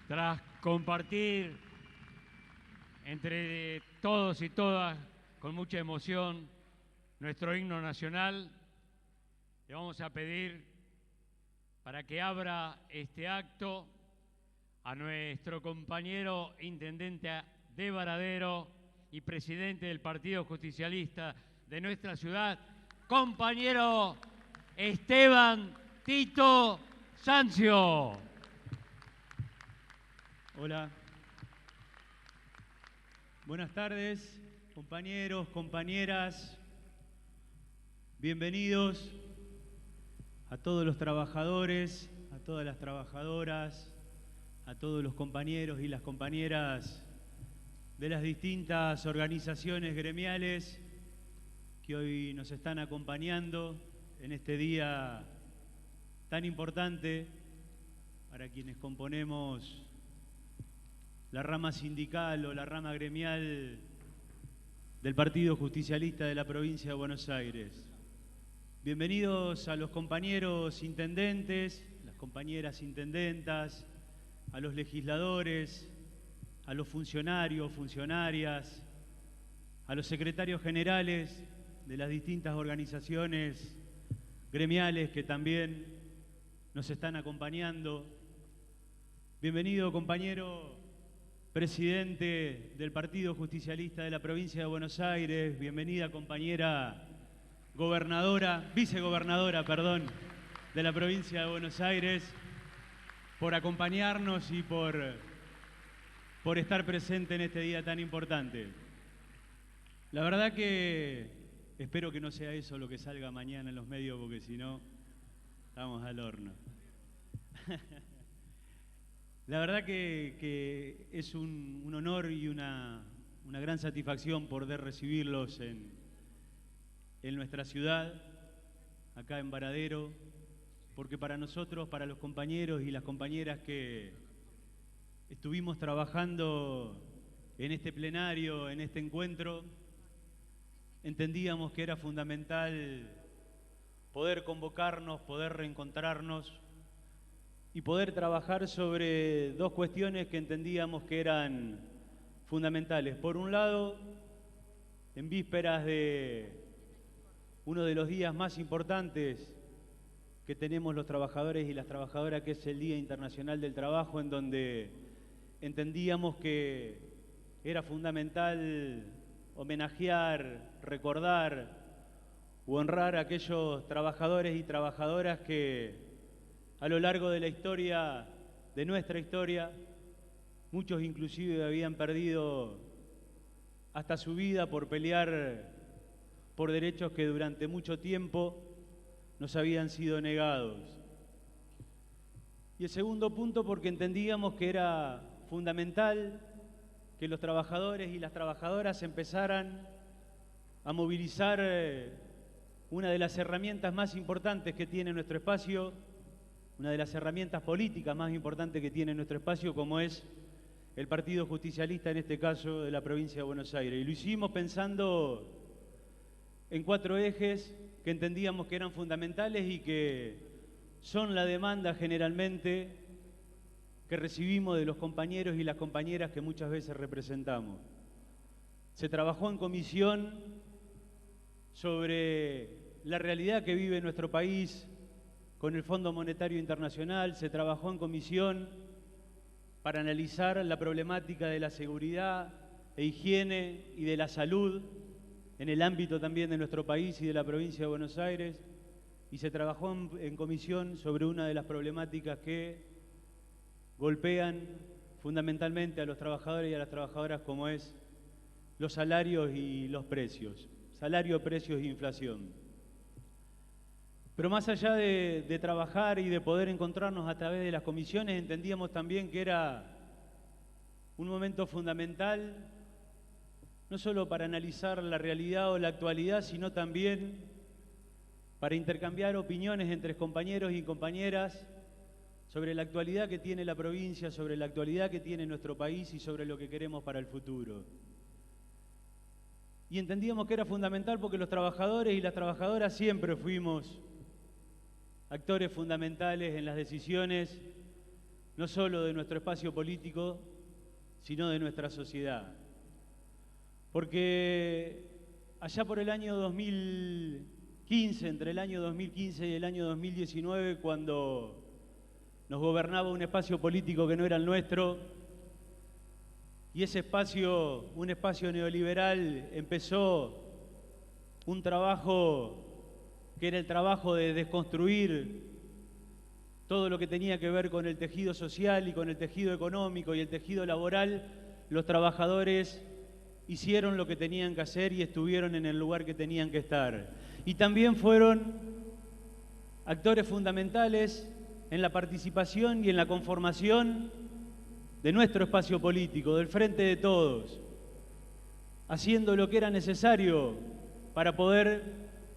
Tras compartir entre todos y todas, con mucha emoción, nuestro himno nacional, le vamos a pedir para que abra este acto a nuestro compañero intendente de Varadero y presidente del Partido Justicialista de nuestra ciudad, compañero Esteban Tito Sancio. Hola. Buenas tardes, compañeros, compañeras. Bienvenidos a todos los trabajadores, a todas las trabajadoras, a todos los compañeros y las compañeras de las distintas organizaciones gremiales que hoy nos están acompañando en este día tan importante para quienes componemos la rama sindical o la rama gremial del Partido Justicialista de la provincia de Buenos Aires. Bienvenidos a los compañeros intendentes, las compañeras intendentas, a los legisladores, a los funcionarios, funcionarias, a los secretarios generales de las distintas organizaciones gremiales que también nos están acompañando. Bienvenido, compañero presidente del Partido Justicialista de la provincia de Buenos Aires. Bienvenida, compañera gobernadora, vicegobernadora, perdón, de la provincia de Buenos Aires, por acompañarnos y por estar presente en este día tan importante. La verdad que espero que no sea eso lo que salga mañana en los medios, porque si no, estamos al horno. La verdad que es un honor y una gran satisfacción poder recibirlos en nuestra ciudad, acá en Varadero, porque para nosotros, para los compañeros y las compañeras que estuvimos trabajando en este plenario, en este encuentro, entendíamos que era fundamental poder convocarnos, poder reencontrarnos y poder trabajar sobre dos cuestiones que entendíamos que eran fundamentales. Por un lado, en vísperas de uno de los días más importantes que tenemos los trabajadores y las trabajadoras, que es el Día Internacional del Trabajo, en donde entendíamos que era fundamental homenajear, recordar u honrar a aquellos trabajadores y trabajadoras que a lo largo de la historia, de nuestra historia, muchos inclusive habían perdido hasta su vida por pelear por derechos que durante mucho tiempo nos habían sido negados. Y el segundo punto, porque entendíamos que era fundamental que los trabajadores y las trabajadoras empezaran a movilizar una de las herramientas más importantes que tiene nuestro espacio, una de las herramientas políticas más importantes que tiene nuestro espacio, como es el Partido Justicialista, en este caso de la provincia de Buenos Aires. Y lo hicimos pensando en 4 ejes que entendíamos que eran fundamentales y que son la demanda generalmente que recibimos de los compañeros y las compañeras que muchas veces representamos. Se trabajó en comisión sobre la realidad que vive nuestro país con el Fondo Monetario Internacional, se trabajó en comisión para analizar la problemática de la seguridad e higiene y de la salud en el ámbito también de nuestro país y de la provincia de Buenos Aires, y se trabajó en comisión sobre una de las problemáticas que golpean fundamentalmente a los trabajadores y a las trabajadoras, como es los salarios y los precios, salario, precios e inflación. Pero más allá de trabajar y de poder encontrarnos a través de las comisiones, entendíamos también que era un momento fundamental, no solo para analizar la realidad o la actualidad, sino también para intercambiar opiniones entre compañeros y compañeras sobre la actualidad que tiene la provincia, sobre la actualidad que tiene nuestro país y sobre lo que queremos para el futuro. Y entendíamos que era fundamental porque los trabajadores y las trabajadoras siempre fuimos actores fundamentales en las decisiones no solo de nuestro espacio político, sino de nuestra sociedad. Porque allá por el año 2015, entre el año 2015 y el año 2019, cuando nos gobernaba un espacio político que no era el nuestro, y ese espacio, un espacio neoliberal, empezó un trabajo que era el trabajo de desconstruir todo lo que tenía que ver con el tejido social y con el tejido económico y el tejido laboral. Los trabajadores hicieron lo que tenían que hacer y estuvieron en el lugar que tenían que estar. Y también fueron actores fundamentales en la participación y en la conformación de nuestro espacio político, del Frente de Todos, haciendo lo que era necesario para poder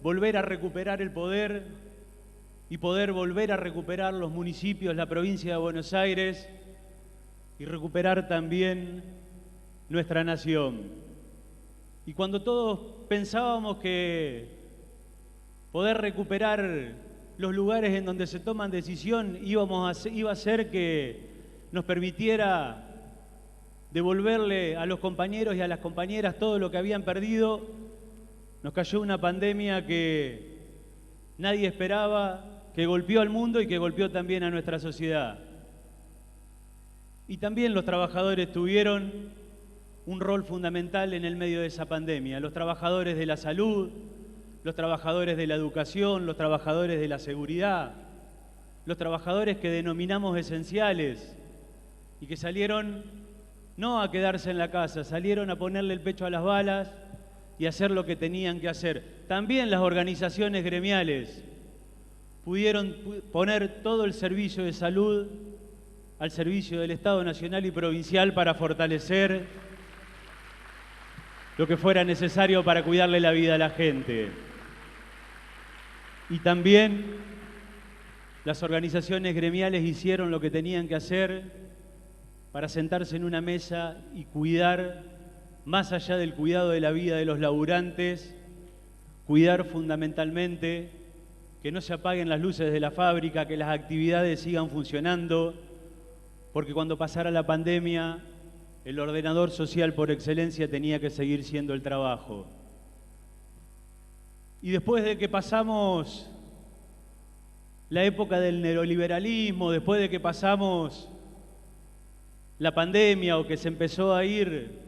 volver a recuperar el poder y poder volver a recuperar los municipios, la provincia de Buenos Aires y recuperar también nuestra nación. Y cuando todos pensábamos que poder recuperar los lugares en donde se toman decisión iba a ser que nos permitiera devolverle a los compañeros y a las compañeras todo lo que habían perdido, nos cayó una pandemia que nadie esperaba, que golpeó al mundo y que golpeó también a nuestra sociedad. Y también los trabajadores tuvieron un rol fundamental en el medio de esa pandemia. Los trabajadores de la salud, los trabajadores de la educación, los trabajadores de la seguridad, los trabajadores que denominamos esenciales y que salieron no a quedarse en la casa, salieron a ponerle el pecho a las balas y hacer lo que tenían que hacer. También las organizaciones gremiales pudieron poner todo el servicio de salud al servicio del Estado nacional y provincial para fortalecer lo que fuera necesario para cuidarle la vida a la gente. Y también las organizaciones gremiales hicieron lo que tenían que hacer para sentarse en una mesa y cuidar, más allá del cuidado de la vida de los laburantes, cuidar fundamentalmente que no se apaguen las luces de la fábrica, que las actividades sigan funcionando, porque cuando pasara la pandemia, el ordenador social por excelencia tenía que seguir siendo el trabajo. Y después de que pasamos la época del neoliberalismo, después de que pasamos la pandemia o que se empezó a ir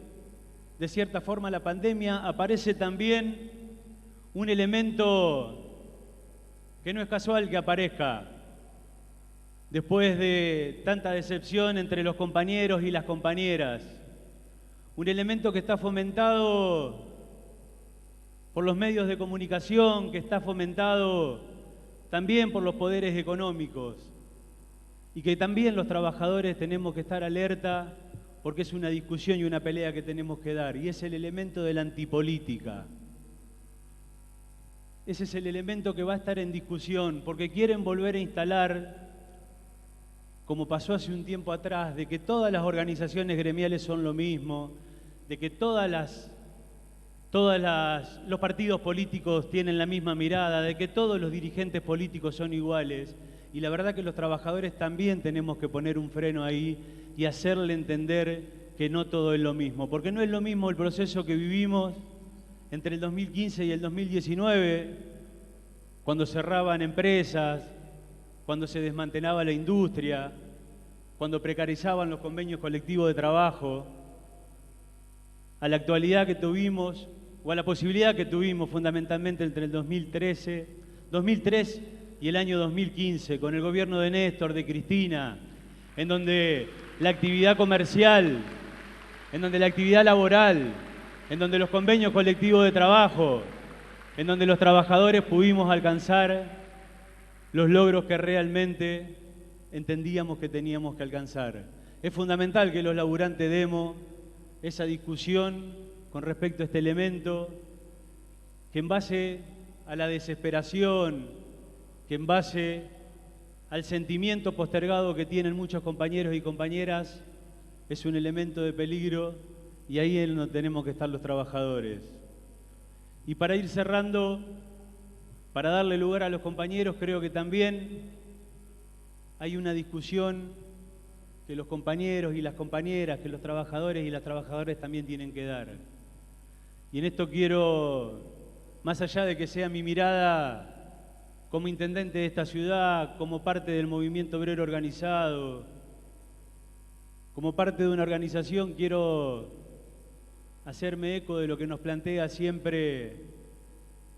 de cierta forma la pandemia, aparece también un elemento que no es casual que aparezca después de tanta decepción entre los compañeros y las compañeras. Un elemento que está fomentado por los medios de comunicación, que está fomentado también por los poderes económicos y que también los trabajadores tenemos que estar alerta porque es una discusión y una pelea que tenemos que dar, y es el elemento de la antipolítica. Ese es el elemento que va a estar en discusión, porque quieren volver a instalar, como pasó hace un tiempo atrás, de que todas las organizaciones gremiales son lo mismo, de que los partidos políticos tienen la misma mirada, de que todos los dirigentes políticos son iguales. Y la verdad que los trabajadores también tenemos que poner un freno ahí y hacerle entender que no todo es lo mismo, porque no es lo mismo el proceso que vivimos entre el 2015 y el 2019, cuando cerraban empresas, cuando se desmantelaba la industria, cuando precarizaban los convenios colectivos de trabajo, a la actualidad que tuvimos, o a la posibilidad que tuvimos fundamentalmente entre el 2003 y el año 2015, con el gobierno de Néstor, de Cristina, en donde la actividad comercial, en donde la actividad laboral, en donde los convenios colectivos de trabajo, en donde los trabajadores pudimos alcanzar los logros que realmente entendíamos que teníamos que alcanzar. Es fundamental que los laburantes demos esa discusión con respecto a este elemento, que en base a la desesperación, que en base al sentimiento postergado que tienen muchos compañeros y compañeras, es un elemento de peligro, y ahí es donde tenemos que estar los trabajadores. Y para ir cerrando, para darle lugar a los compañeros, creo que también hay una discusión que los compañeros y las compañeras, que los trabajadores y las trabajadoras también tienen que dar. Y en esto quiero, más allá de que sea mi mirada como intendente de esta ciudad, como parte del movimiento obrero organizado, como parte de una organización, quiero hacerme eco de lo que nos plantea siempre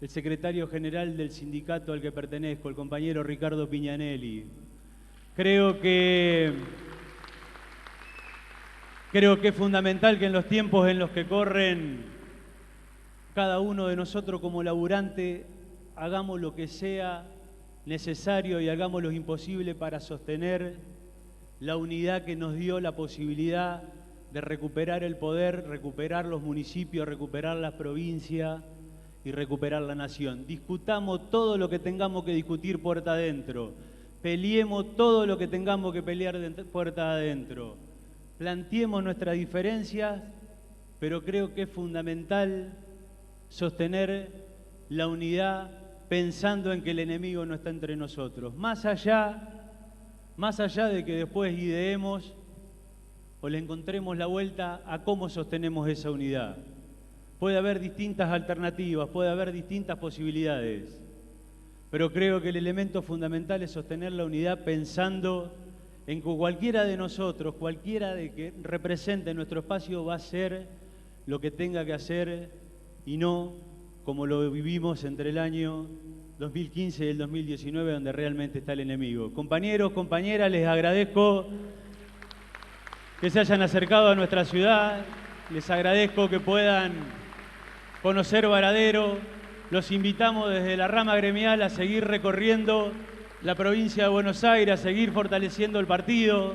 el secretario general del sindicato al que pertenezco, el compañero Ricardo Piñanelli. Creo que es fundamental que en los tiempos en los que corren, cada uno de nosotros como laburante hagamos lo que sea necesario y hagamos lo imposible para sostener la unidad que nos dio la posibilidad de recuperar el poder, recuperar los municipios, recuperar las provincias y recuperar la nación. Discutamos todo lo que tengamos que discutir puerta adentro, peleemos todo lo que tengamos que pelear puerta adentro, planteemos nuestras diferencias, pero creo que es fundamental sostener la unidad pensando en que el enemigo no está entre nosotros. Más allá de que después ideemos o le encontremos la vuelta a cómo sostenemos esa unidad. Puede haber distintas alternativas, puede haber distintas posibilidades, pero creo que el elemento fundamental es sostener la unidad pensando en que cualquiera de nosotros, cualquiera de que represente nuestro espacio va a hacer lo que tenga que hacer y no como lo vivimos entre el año 2015 y el 2019, donde realmente está el enemigo. Compañeros, compañeras, les agradezco que se hayan acercado a nuestra ciudad, les agradezco que puedan conocer Varadero, los invitamos desde la rama gremial a seguir recorriendo la provincia de Buenos Aires, a seguir fortaleciendo el partido,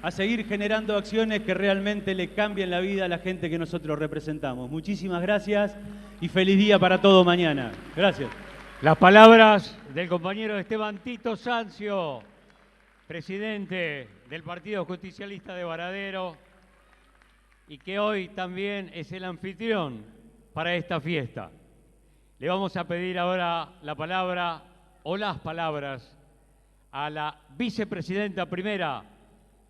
a seguir generando acciones que realmente le cambien la vida a la gente que nosotros representamos. Muchísimas gracias y feliz día para todo mañana. Gracias. Las palabras del compañero Esteban Tito Sancio, presidente del Partido Justicialista de Varadero, y que hoy también es el anfitrión para esta fiesta. Le vamos a pedir ahora la palabra o las palabras a la vicepresidenta primera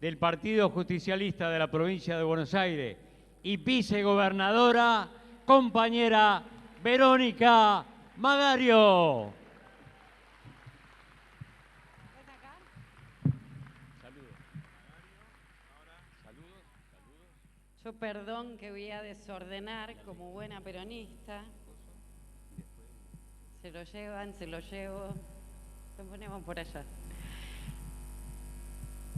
del Partido Justicialista de la provincia de Buenos Aires y vicegobernadora, compañera Verónica Magario. Yo perdón que voy a desordenar como buena peronista. Se lo llevan, se lo llevo. Lo ponemos por allá.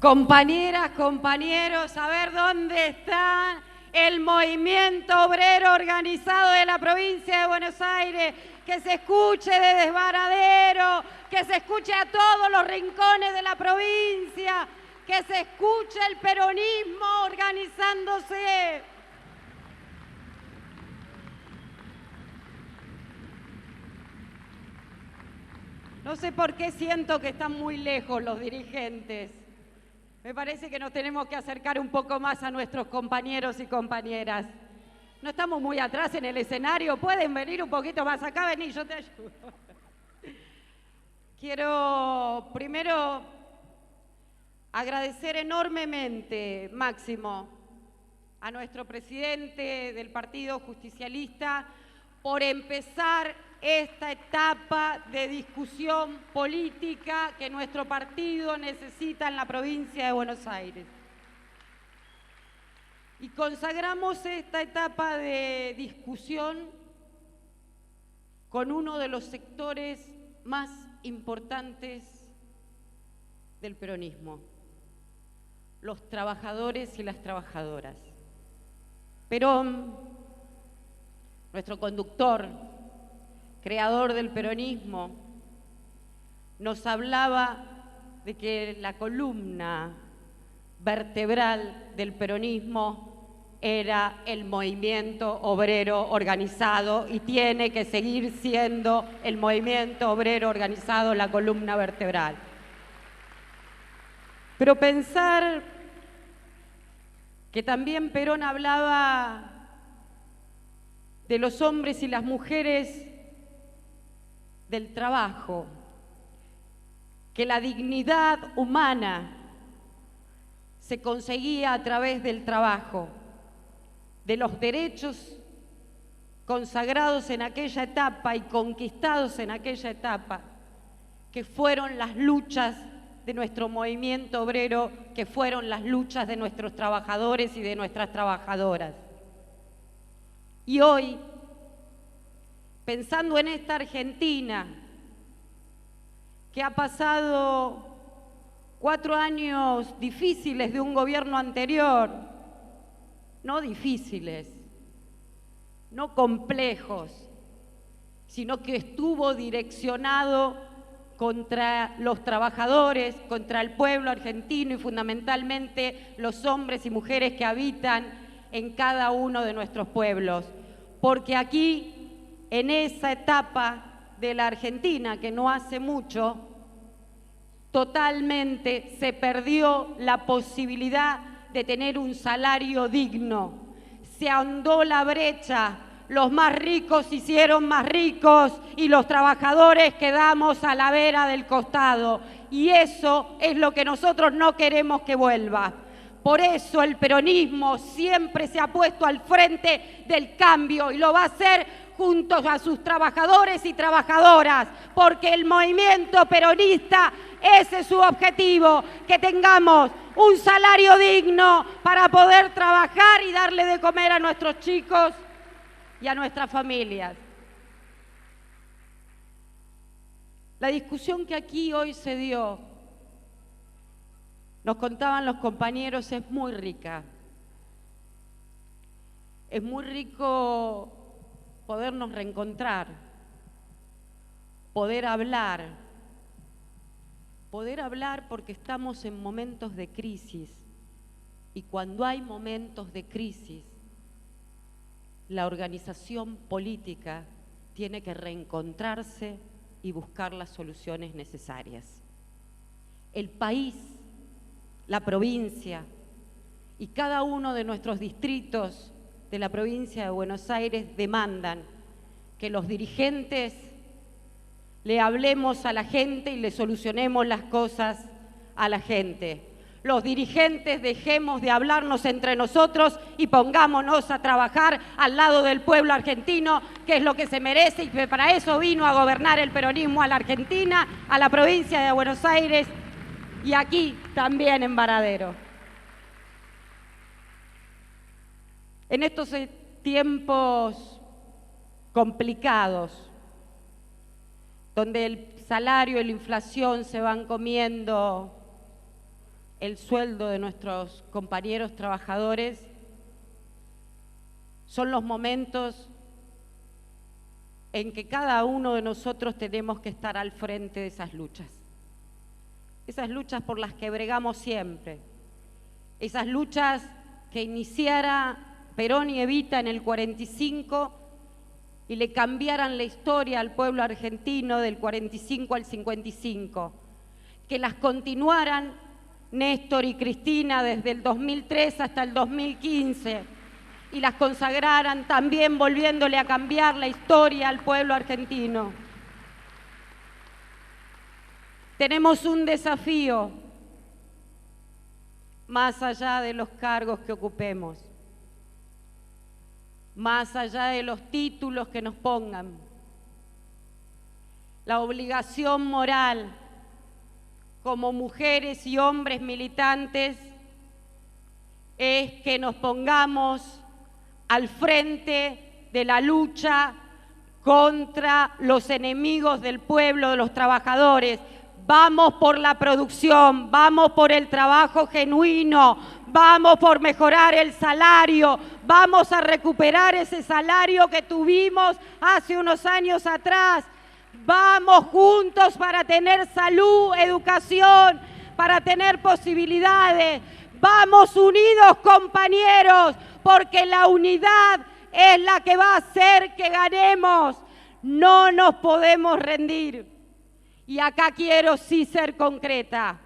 Compañeras, compañeros, a ver dónde está el movimiento obrero organizado de la provincia de Buenos Aires, que se escuche desde Varadero, que se escuche a todos los rincones de la provincia, que se escuche el peronismo organizándose. No sé por qué siento que están muy lejos los dirigentes. Me parece que nos tenemos que acercar un poco más a nuestros compañeros y compañeras. No estamos muy atrás en el escenario, pueden venir un poquito más acá, vení, yo te ayudo. Quiero primero agradecer enormemente, Máximo, a nuestro presidente del Partido Justicialista por empezar esta etapa de discusión política que nuestro partido necesita en la provincia de Buenos Aires. Y consagramos esta etapa de discusión con uno de los sectores más importantes del peronismo, los trabajadores y las trabajadoras. Perón, nuestro conductor, creador del peronismo, nos hablaba de que la columna vertebral del peronismo era el movimiento obrero organizado y tiene que seguir siendo el movimiento obrero organizado la columna vertebral. Pero pensar que también Perón hablaba de los hombres y las mujeres del trabajo, que la dignidad humana se conseguía a través del trabajo, de los derechos consagrados en aquella etapa y conquistados en aquella etapa, que fueron las luchas de nuestro movimiento obrero, que fueron las luchas de nuestros trabajadores y de nuestras trabajadoras. Y hoy, pensando en esta Argentina, que ha pasado 4 años difíciles de un gobierno anterior, no difíciles, no complejos, sino que estuvo direccionado contra los trabajadores, contra el pueblo argentino y fundamentalmente los hombres y mujeres que habitan en cada uno de nuestros pueblos. Porque aquí, en esa etapa de la Argentina, que no hace mucho, totalmente se perdió la posibilidad de tener un salario digno. Se ahondó la brecha. Los más ricos se hicieron más ricos y los trabajadores quedamos a la vera del costado. Y eso es lo que nosotros no queremos que vuelva. Por eso el peronismo siempre se ha puesto al frente del cambio y lo va a hacer junto a sus trabajadores y trabajadoras, porque el movimiento peronista, ese es su objetivo, que tengamos un salario digno para poder trabajar y darle de comer a nuestros chicos y a nuestras familias. La discusión que aquí hoy se dio, nos contaban los compañeros, es muy rica. Es muy rico podernos reencontrar, poder hablar porque estamos en momentos de crisis y cuando hay momentos de crisis, la organización política tiene que reencontrarse y buscar las soluciones necesarias. El país, la provincia y cada uno de nuestros distritos de la provincia de Buenos Aires demandan que los dirigentes le hablemos a la gente y le solucionemos las cosas a la gente. Los dirigentes dejemos de hablarnos entre nosotros y pongámonos a trabajar al lado del pueblo argentino, que es lo que se merece y que para eso vino a gobernar el peronismo a la Argentina, a la provincia de Buenos Aires y aquí también en Varadero. En estos tiempos complicados, donde el salario y la inflación se van comiendo el sueldo de nuestros compañeros trabajadores, son los momentos en que cada uno de nosotros tenemos que estar al frente de esas luchas por las que bregamos siempre, esas luchas que iniciara Perón y Evita en el 45 y le cambiaran la historia al pueblo argentino del 45 al 55, que las continuaran Néstor y Cristina desde el 2003 hasta el 2015 y las consagraran también volviéndole a cambiar la historia al pueblo argentino. Tenemos un desafío más allá de los cargos que ocupemos, más allá de los títulos que nos pongan. La obligación moral como mujeres y hombres militantes es que nos pongamos al frente de la lucha contra los enemigos del pueblo, de los trabajadores. Vamos por la producción, vamos por el trabajo genuino, vamos por mejorar el salario, vamos a recuperar ese salario que tuvimos hace unos años atrás. Vamos juntos para tener salud, educación, para tener posibilidades. Vamos unidos, compañeros, porque la unidad es la que va a hacer que ganemos. No nos podemos rendir. Y acá quiero sí ser concreta.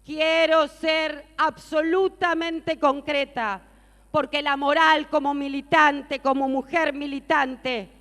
Quiero ser absolutamente concreta, porque la moral como militante, como mujer militante,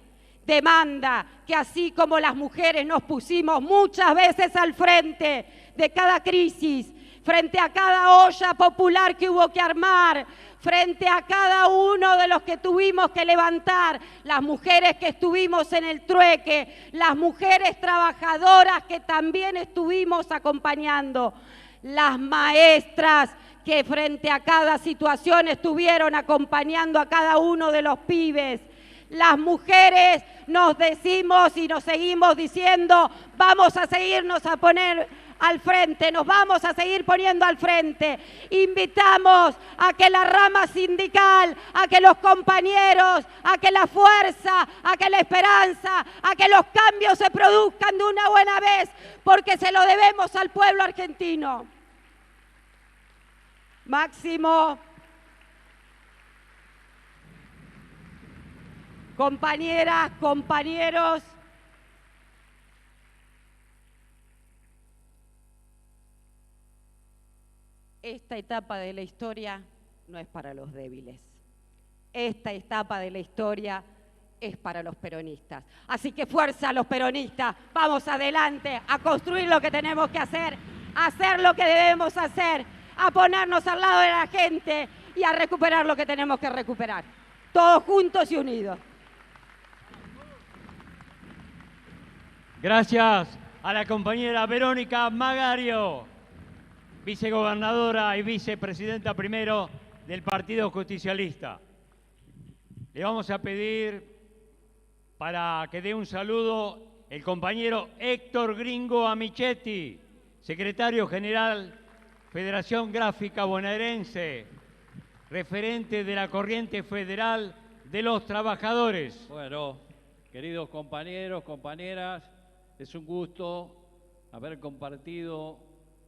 demanda que así como las mujeres nos pusimos muchas veces al frente de cada crisis, frente a cada olla popular que hubo que armar, frente a cada uno de los que tuvimos que levantar, las mujeres que estuvimos en el trueque, las mujeres trabajadoras que también estuvimos acompañando, las maestras que frente a cada situación estuvieron acompañando a cada uno de los pibes. Las mujeres nos decimos y nos seguimos diciendo, vamos a seguirnos a poner al frente, nos vamos a seguir poniendo al frente. Invitamos a que la rama sindical, a que los compañeros, a que la fuerza, a que la esperanza, a que los cambios se produzcan de una buena vez, porque se lo debemos al pueblo argentino. Máximo, compañeras, compañeros, esta etapa de la historia no es para los débiles. Esta etapa de la historia es para los peronistas. Así que fuerza a los peronistas, vamos adelante a construir lo que tenemos que hacer, a hacer lo que debemos hacer, a ponernos al lado de la gente y a recuperar lo que tenemos que recuperar. Todos juntos y unidos. Gracias a la compañera Verónica Magario, vicegobernadora y vicepresidenta primero del Partido Justicialista. Le vamos a pedir para que dé un saludo el compañero Héctor Gringo Amichetti, secretario general Federación Gráfica Bonaerense, referente de la Corriente Federal de los Trabajadores. Bueno, queridos compañeros, compañeras, es un gusto haber compartido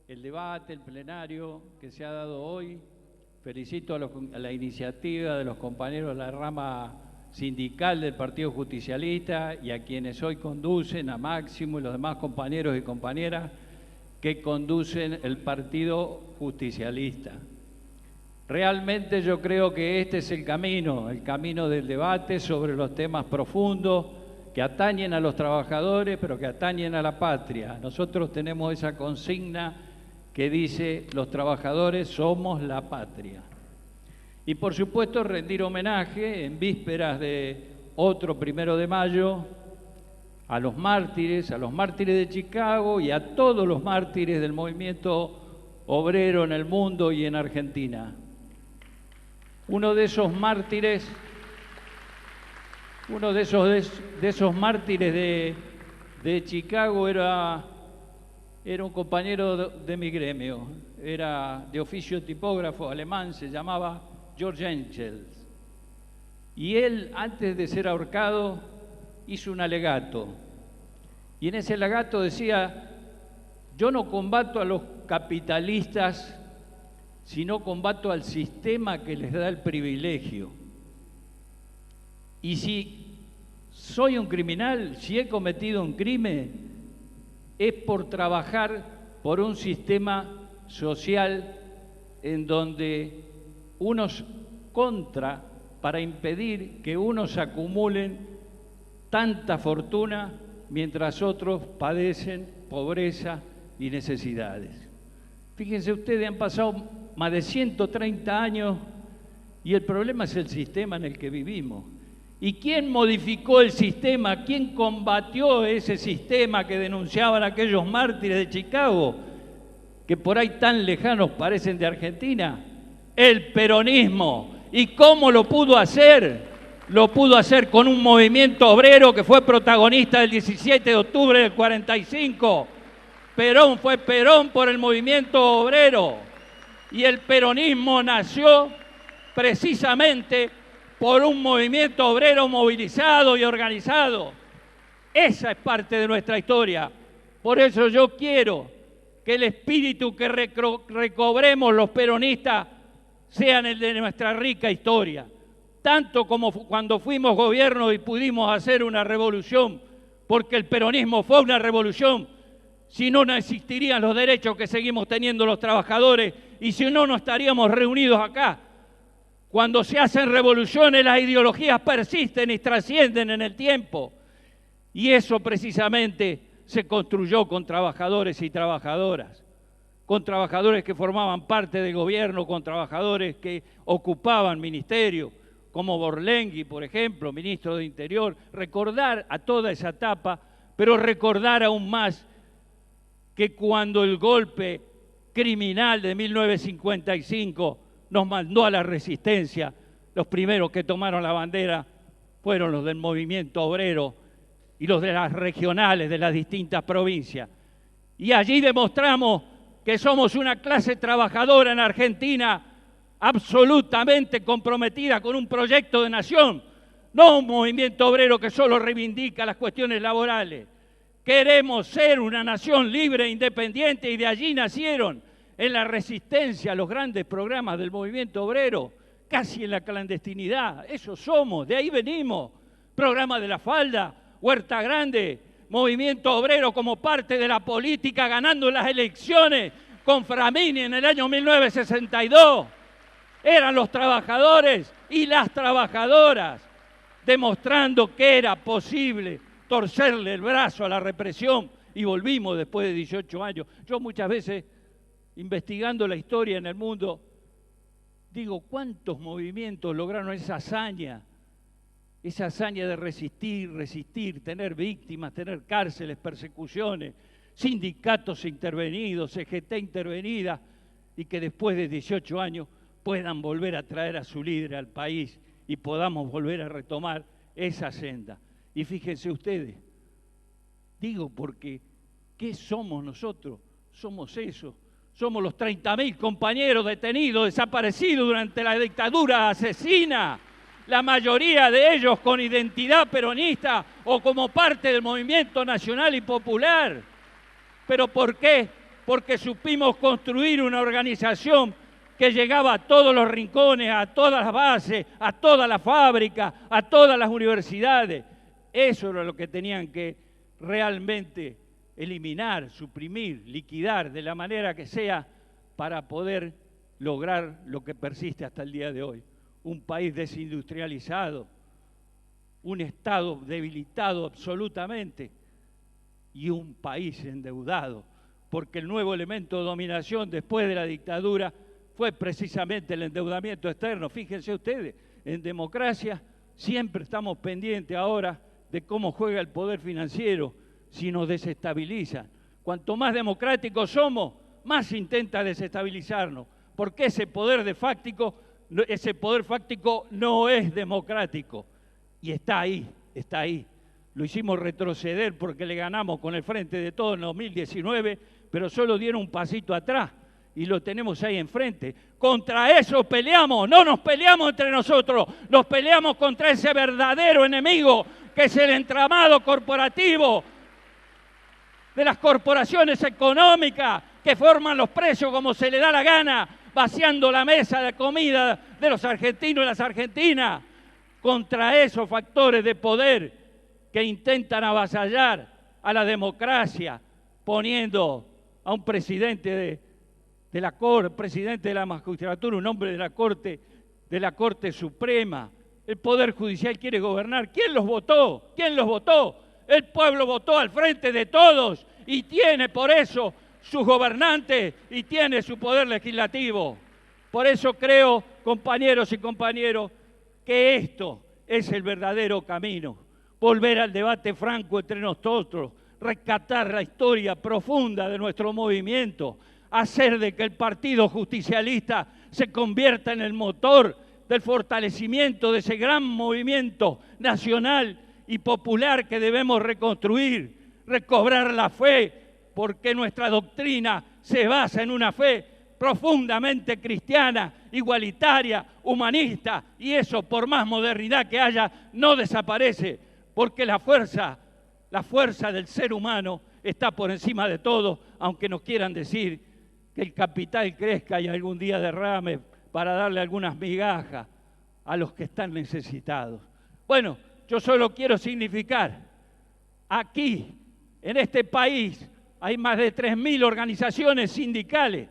el debate, el plenario que se ha dado hoy. Felicito a la iniciativa de los compañeros de la rama sindical del Partido Justicialista y a quienes hoy conducen, a Máximo y los demás compañeros y compañeras que conducen el Partido Justicialista. Realmente yo creo que este es el camino del debate sobre los temas profundos que atañen a los trabajadores, pero que atañen a la patria. Nosotros tenemos esa consigna que dice, los trabajadores somos la patria. Y por supuesto rendir homenaje en vísperas de otro 1 de mayo a los mártires de Chicago y a todos los mártires del movimiento obrero en el mundo y en Argentina. Uno de esos mártires de Chicago era un compañero de mi gremio, era de oficio tipógrafo alemán, se llamaba George Engels. Y él, antes de ser ahorcado, hizo un alegato. Y en ese alegato decía, yo no combato a los capitalistas, sino combato al sistema que les da el privilegio. Y si soy un criminal, si he cometido un crimen, es por trabajar por un sistema social en donde unos para impedir que unos acumulen tanta fortuna mientras otros padecen pobreza y necesidades. Fíjense ustedes, han pasado más de 130 años y el problema es el sistema en el que vivimos. ¿Y quién modificó el sistema? ¿Quién combatió ese sistema que denunciaban aquellos mártires de Chicago, que por ahí tan lejanos parecen de Argentina? El peronismo. ¿Y cómo lo pudo hacer? Lo pudo hacer con un movimiento obrero que fue protagonista del 17 de octubre del 45. Perón fue Perón por el movimiento obrero. Y el peronismo nació precisamente por un movimiento obrero movilizado y organizado. Esa es parte de nuestra historia. Por eso yo quiero que el espíritu que recobremos los peronistas sean el de nuestra rica historia. Tanto como cuando fuimos gobierno y pudimos hacer una revolución, porque el peronismo fue una revolución, si no, no existirían los derechos que seguimos teniendo los trabajadores y si no, no estaríamos reunidos acá. Cuando se hacen revoluciones, las ideologías persisten y trascienden en el tiempo. Y eso precisamente se construyó con trabajadores y trabajadoras. con trabajadores que formaban parte del gobierno, con trabajadores que ocupaban ministerios, como Borlengui, por ejemplo, ministro de Interior. Recordar a toda esa etapa, pero recordar aún más que cuando el golpe criminal de 1955 nos mandó a la resistencia, los primeros que tomaron la bandera fueron los del movimiento obrero y los de las regionales de las distintas provincias. Y allí demostramos que somos una clase trabajadora en Argentina absolutamente comprometida con un proyecto de nación, no un movimiento obrero que solo reivindica las cuestiones laborales. Queremos ser una nación libre e independiente, y de allí nacieron en la resistencia los grandes programas del movimiento obrero, casi en la clandestinidad. Eso somos, de ahí venimos. Programa de la Falda, Huerta Grande, movimiento obrero como parte de la política, ganando las elecciones con Framini en el año 1962. Eran los trabajadores y las trabajadoras demostrando que era posible torcerle el brazo a la represión, y volvimos después de 18 años. Yo muchas veces, investigando la historia en el mundo, digo, ¿cuántos movimientos lograron esa hazaña de resistir, tener víctimas, tener cárceles, persecuciones, sindicatos intervenidos, CGT intervenida, y que después de 18 años puedan volver a traer a su líder al país y podamos volver a retomar esa senda? Y fíjense ustedes, digo porque, ¿qué somos nosotros? Somos eso. Somos los 30.000 compañeros detenidos, desaparecidos durante la dictadura asesina, la mayoría de ellos con identidad peronista o como parte del movimiento nacional y popular. ¿Pero por qué? Porque supimos construir una organización que llegaba a todos los rincones, a todas las bases, a todas las fábricas, a todas las universidades. Eso era lo que tenían que realmente eliminar, suprimir, liquidar, de la manera que sea, para poder lograr lo que persiste hasta el día de hoy. Un país desindustrializado, un Estado debilitado absolutamente y un país endeudado, porque el nuevo elemento de dominación después de la dictadura fue precisamente el endeudamiento externo. Fíjense ustedes, en democracia siempre estamos pendientes ahora de cómo juega el poder financiero, si nos desestabilizan. Cuanto más democráticos somos, más intenta desestabilizarnos, porque ese poder fáctico no es democrático. Y está ahí. Lo hicimos retroceder porque le ganamos con el Frente de Todos en 2019, pero solo dieron un pasito atrás y lo tenemos ahí enfrente. Contra eso peleamos, no nos peleamos entre nosotros, nos peleamos contra ese verdadero enemigo que es el entramado corporativo de las corporaciones económicas que forman los precios como se le da la gana, vaciando la mesa de comida de los argentinos y las argentinas. Contra esos factores de poder que intentan avasallar a la democracia, poniendo a un presidente de la Corte, presidente de la magistratura, un hombre de la Corte Suprema. El Poder Judicial quiere gobernar. ¿Quién los votó? ¿Quién los votó? El pueblo votó al Frente de Todos y tiene por eso sus gobernantes y tiene su poder legislativo. Por eso creo, compañeros y compañeras, que esto es el verdadero camino. Volver al debate franco entre nosotros, rescatar la historia profunda de nuestro movimiento, hacer de que el Partido Justicialista se convierta en el motor del fortalecimiento de ese gran movimiento nacional y popular que debemos reconstruir, recobrar la fe, porque nuestra doctrina se basa en una fe profundamente cristiana, igualitaria, humanista, y eso, por más modernidad que haya, no desaparece, porque la fuerza del ser humano está por encima de todo, aunque nos quieran decir que el capital crezca y algún día derrame para darle algunas migajas a los que están necesitados. Bueno, yo solo quiero significar, aquí, en este país, hay más de 3.000 organizaciones sindicales.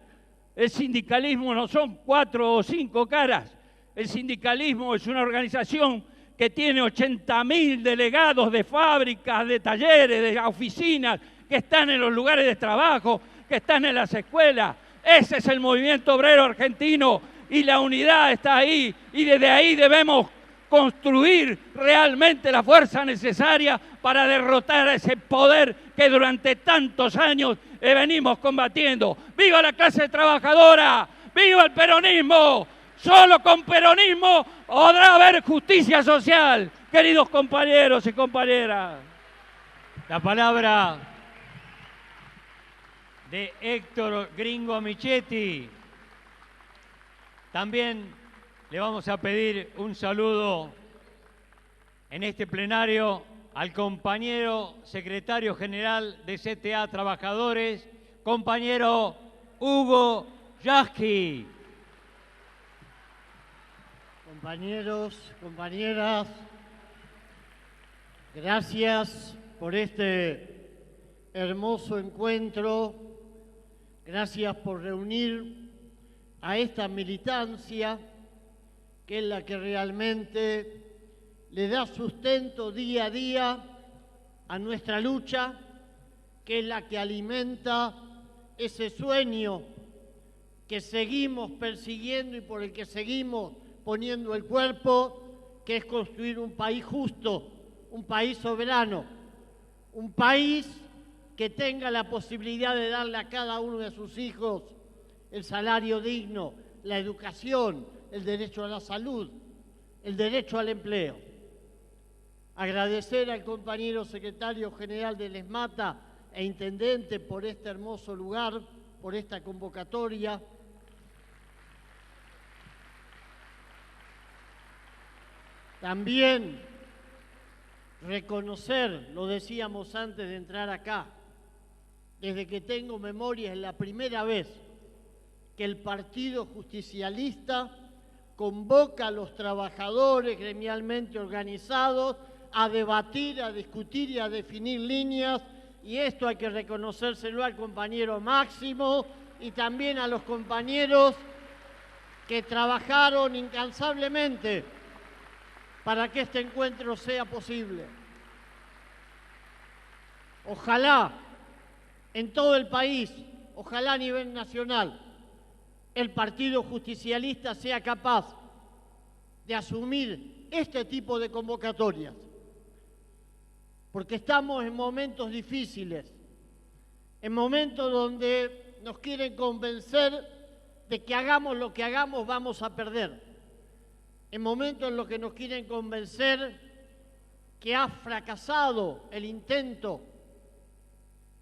El sindicalismo no son 4 o 5 caras. El sindicalismo es una organización que tiene 80.000 delegados de fábricas, de talleres, de oficinas, que están en los lugares de trabajo, que están en las escuelas, Ese es el movimiento obrero argentino y la unidad está ahí y desde ahí debemos construir realmente la fuerza necesaria para derrotar a ese poder que durante tantos años venimos combatiendo. ¡Viva la clase trabajadora! ¡Viva el peronismo! Solo con peronismo podrá haber justicia social, queridos compañeros y compañeras. La palabra de Héctor Gringo Michetti. También le vamos a pedir un saludo en este plenario al compañero secretario general de CTA Trabajadores, compañero Hugo Yasky. Compañeros, compañeras, gracias por este hermoso encuentro, gracias por reunir a esta militancia que es la que realmente le da sustento día a día a nuestra lucha, que es la que alimenta ese sueño que seguimos persiguiendo y por el que seguimos poniendo el cuerpo, que es construir un país justo, un país soberano, un país que tenga la posibilidad de darle a cada uno de sus hijos el salario digno, la educación, el derecho a la salud, el derecho al empleo. Agradecer al compañero secretario general del ESMATA e intendente por este hermoso lugar, por esta convocatoria. También reconocer, lo decíamos antes de entrar acá, desde que tengo memoria es la primera vez que el Partido Justicialista convoca a los trabajadores gremialmente organizados a debatir, a discutir y a definir líneas, y esto hay que reconocérselo al compañero Máximo y también a los compañeros que trabajaron incansablemente para que este encuentro sea posible. Ojalá en todo el país, ojalá a nivel nacional, el Partido Justicialista sea capaz de asumir este tipo de convocatorias, porque estamos en momentos difíciles, en momentos donde nos quieren convencer de que hagamos lo que hagamos vamos a perder, en momentos en los que nos quieren convencer que ha fracasado el intento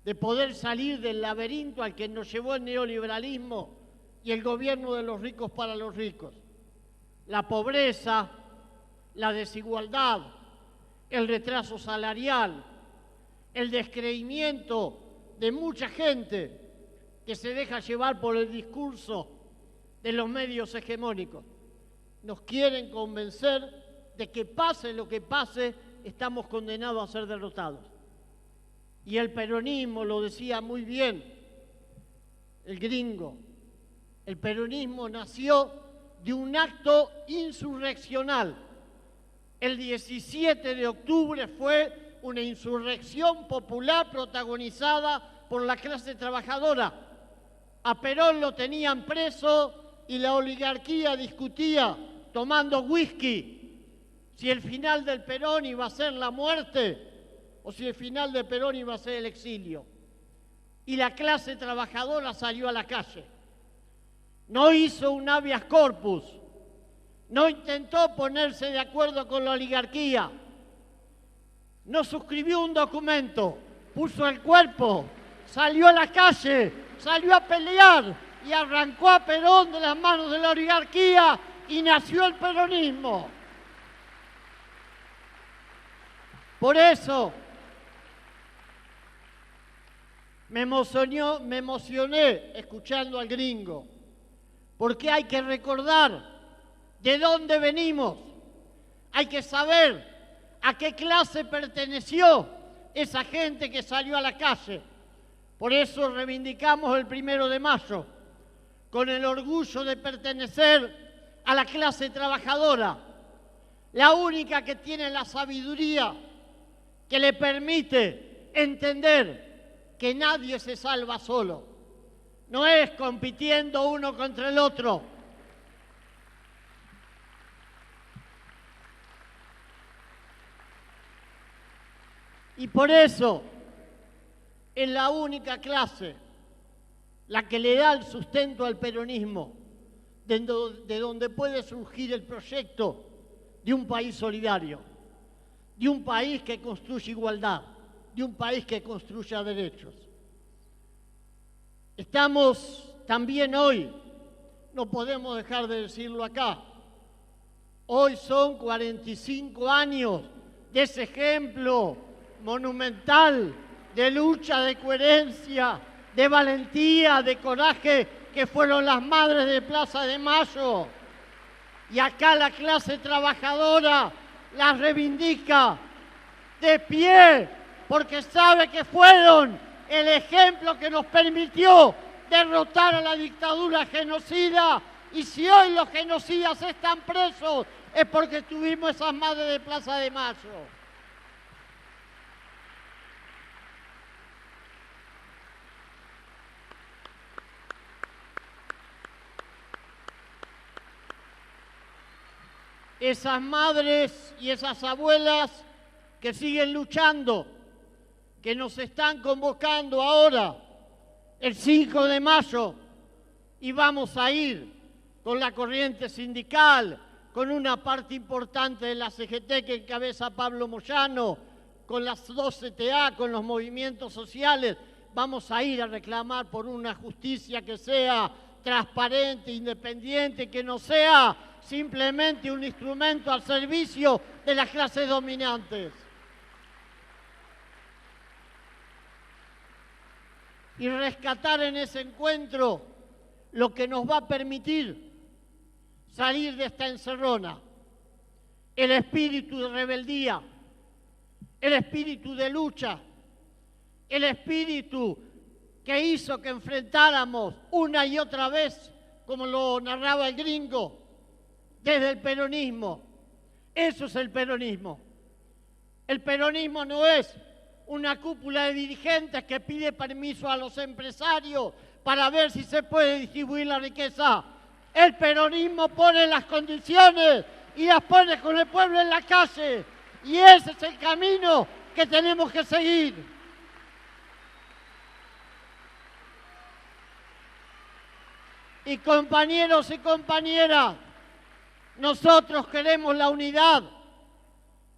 de poder salir del laberinto al que nos llevó el neoliberalismo y el gobierno de los ricos para los ricos. La pobreza, la desigualdad, el retraso salarial, el descreimiento de mucha gente que se deja llevar por el discurso de los medios hegemónicos. Nos quieren convencer de que pase lo que pase, estamos condenados a ser derrotados. Y el peronismo, lo decía muy bien el Gringo, el peronismo nació de un acto insurreccional. El 17 de octubre fue una insurrección popular protagonizada por la clase trabajadora. A Perón lo tenían preso y la oligarquía discutía, tomando whisky, si el final del Perón iba a ser la muerte o si el final del Perón iba a ser el exilio. Y la clase trabajadora salió a la calle. No hizo un habeas corpus, no intentó ponerse de acuerdo con la oligarquía, no suscribió un documento, puso el cuerpo, salió a la calle, salió a pelear y arrancó a Perón de las manos de la oligarquía y nació el peronismo. Por eso me emocioné escuchando al Gringo, porque hay que recordar de dónde venimos, hay que saber a qué clase perteneció esa gente que salió a la calle. Por eso reivindicamos el 1 de mayo, con el orgullo de pertenecer a la clase trabajadora, la única que tiene la sabiduría que le permite entender que nadie se salva solo. no es compitiendo uno contra el otro. Y por eso es la única clase la que le da el sustento al peronismo, de donde puede surgir el proyecto de un país solidario, de un país que construya igualdad, de un país que construya derechos. Estamos también hoy, no podemos dejar de decirlo acá, hoy son 45 años de ese ejemplo monumental de lucha, de coherencia, de valentía, de coraje, que fueron las madres de Plaza de Mayo. Y acá la clase trabajadora las reivindica de pie, porque sabe que fueron el ejemplo que nos permitió derrotar a la dictadura genocida. Y si hoy los genocidas están presos, es porque tuvimos esas madres de Plaza de Mayo. Esas madres y esas abuelas que siguen luchando, que nos están convocando ahora, el 5 de mayo, y vamos a ir con la corriente sindical, con una parte importante de la CGT que encabeza Pablo Moyano, con las 2 CTA, con los movimientos sociales, vamos a ir a reclamar por una justicia que sea transparente, independiente, que no sea simplemente un instrumento al servicio de las clases dominantes. Y rescatar en ese encuentro lo que nos va a permitir salir de esta encerrona, el espíritu de rebeldía, el espíritu de lucha, el espíritu que hizo que enfrentáramos una y otra vez, como lo narraba el gringo, desde el peronismo. Eso es el peronismo. El peronismo no es una cúpula de dirigentes que pide permiso a los empresarios para ver si se puede distribuir la riqueza. El peronismo pone las condiciones y las pone con el pueblo en la calle. Y ese es el camino que tenemos que seguir. Y compañeros y compañeras, nosotros queremos la unidad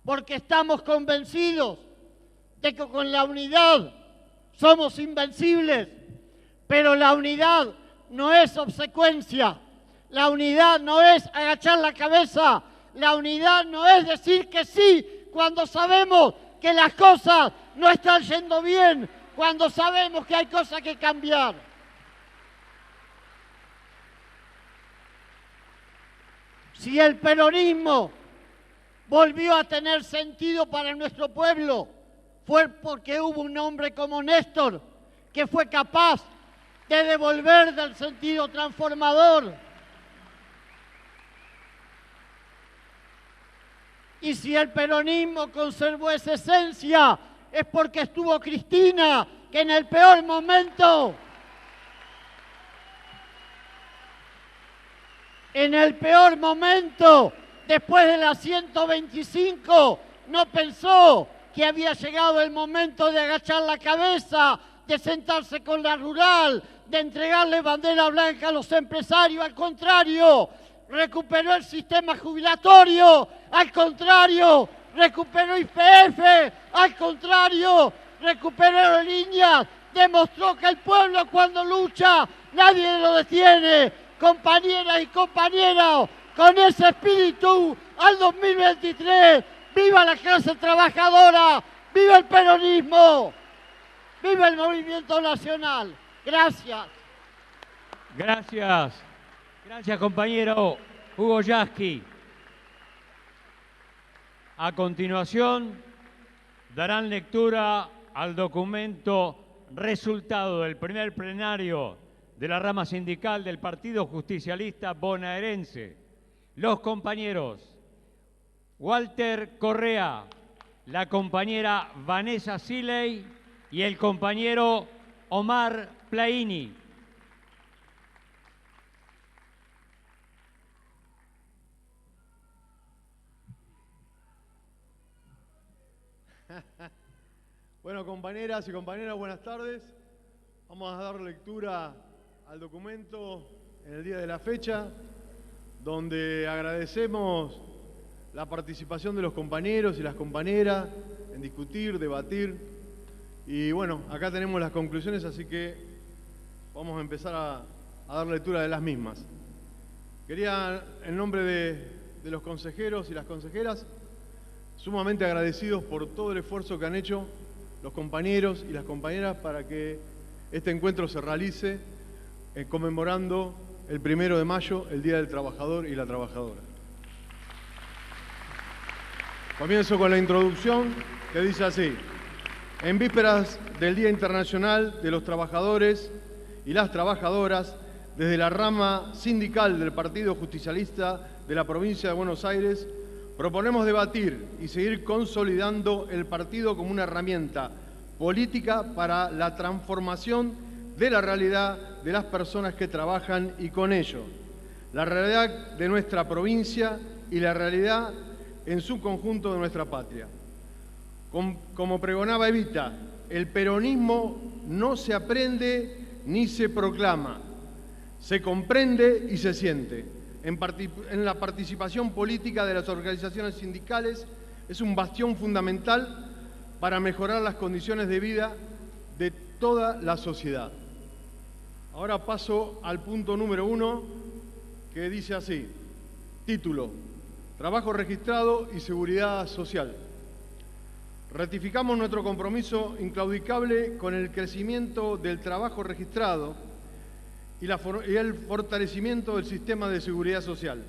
porque estamos convencidos de que con la unidad somos invencibles, pero la unidad no es obsecuencia, la unidad no es agachar la cabeza, la unidad no es decir que sí cuando sabemos que las cosas no están yendo bien, cuando sabemos que hay cosas que cambiar. Si el peronismo volvió a tener sentido para nuestro pueblo, fue porque hubo un hombre como Néstor que fue capaz de devolver del sentido transformador. Y si el peronismo conservó esa esencia, es porque estuvo Cristina, que en el peor momento, después de la 125, no pensó que había llegado el momento de agachar la cabeza, de sentarse con la rural, de entregarle bandera blanca a los empresarios. Al contrario, recuperó el sistema jubilatorio. Al contrario, recuperó YPF. Al contrario, recuperó aerolíneas. Demostró que el pueblo cuando lucha, nadie lo detiene. Compañeras y compañeros, con ese espíritu al 2023, ¡viva la clase trabajadora! ¡Viva el peronismo! ¡Viva el movimiento nacional! Gracias. Gracias. Gracias, compañero Hugo Yasky. A continuación, darán lectura al documento resultado del primer plenario de la rama sindical del Partido Justicialista Bonaerense. Los compañeros Walter Correa, la compañera Vanessa Siley y el compañero Omar Plaini. Bueno, compañeras y compañeros, buenas tardes. Vamos a dar lectura al documento en el día de la fecha, donde agradecemos la participación de los compañeros y las compañeras en discutir, debatir. Y bueno, acá tenemos las conclusiones, así que vamos a empezar a dar lectura de las mismas. Quería, en nombre de los consejeros y las consejeras, sumamente agradecidos por todo el esfuerzo que han hecho los compañeros y las compañeras para que este encuentro se realice conmemorando el 1 de mayo, el Día del Trabajador y la Trabajadora. Comienzo con la introducción que dice así: en vísperas del Día Internacional de los Trabajadores y las Trabajadoras, desde la rama sindical del Partido Justicialista de la provincia de Buenos Aires, proponemos debatir y seguir consolidando el partido como una herramienta política para la transformación de la realidad de las personas que trabajan y con ello, la realidad de nuestra provincia y la realidad en su conjunto de nuestra patria. Como pregonaba Evita, el peronismo no se aprende ni se proclama, se comprende y se siente. En la participación política de las organizaciones sindicales es un bastión fundamental para mejorar las condiciones de vida de toda la sociedad. Ahora paso al punto número 1, que dice así: título: Trabajo registrado y seguridad social. Ratificamos nuestro compromiso inclaudicable con el crecimiento del trabajo registrado y el fortalecimiento del sistema de seguridad social.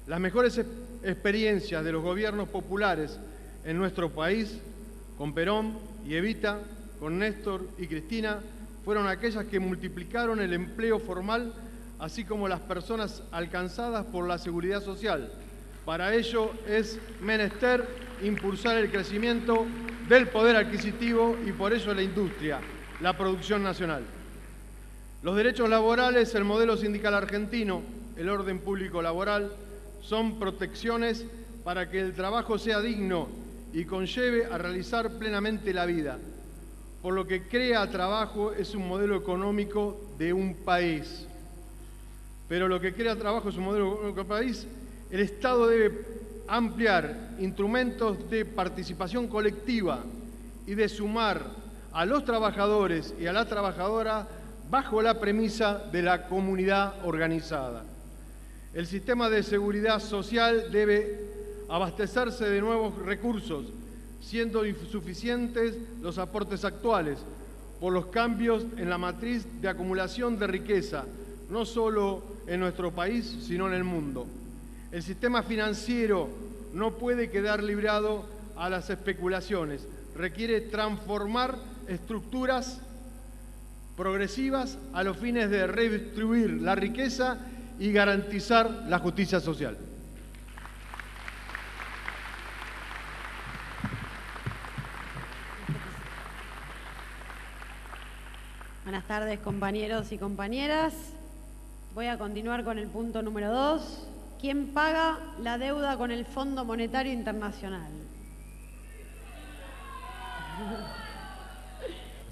Las mejores experiencias de los gobiernos populares en nuestro país, con Perón y Evita, con Néstor y Cristina, fueron aquellas que multiplicaron el empleo formal, así como las personas alcanzadas por la seguridad social. Para ello es menester impulsar el crecimiento del poder adquisitivo y por ello la industria, la producción nacional. Los derechos laborales, el modelo sindical argentino, el orden público laboral, son protecciones para que el trabajo sea digno y conlleve a realizar plenamente la vida. Por lo que crea trabajo es un modelo económico de un país. Pero lo que crea trabajo es un modelo económico de un país. El Estado debe ampliar instrumentos de participación colectiva y de sumar a los trabajadores y a la trabajadora bajo la premisa de la comunidad organizada. El sistema de seguridad social debe abastecerse de nuevos recursos, siendo insuficientes los aportes actuales por los cambios en la matriz de acumulación de riqueza, no solo en nuestro país, sino en el mundo. El sistema financiero no puede quedar librado a las especulaciones, requiere transformar estructuras progresivas a los fines de redistribuir la riqueza y garantizar la justicia social. Buenas tardes, compañeros y compañeras. Voy a continuar con el punto número 2. ¿Quién paga la deuda con el Fondo Monetario Internacional?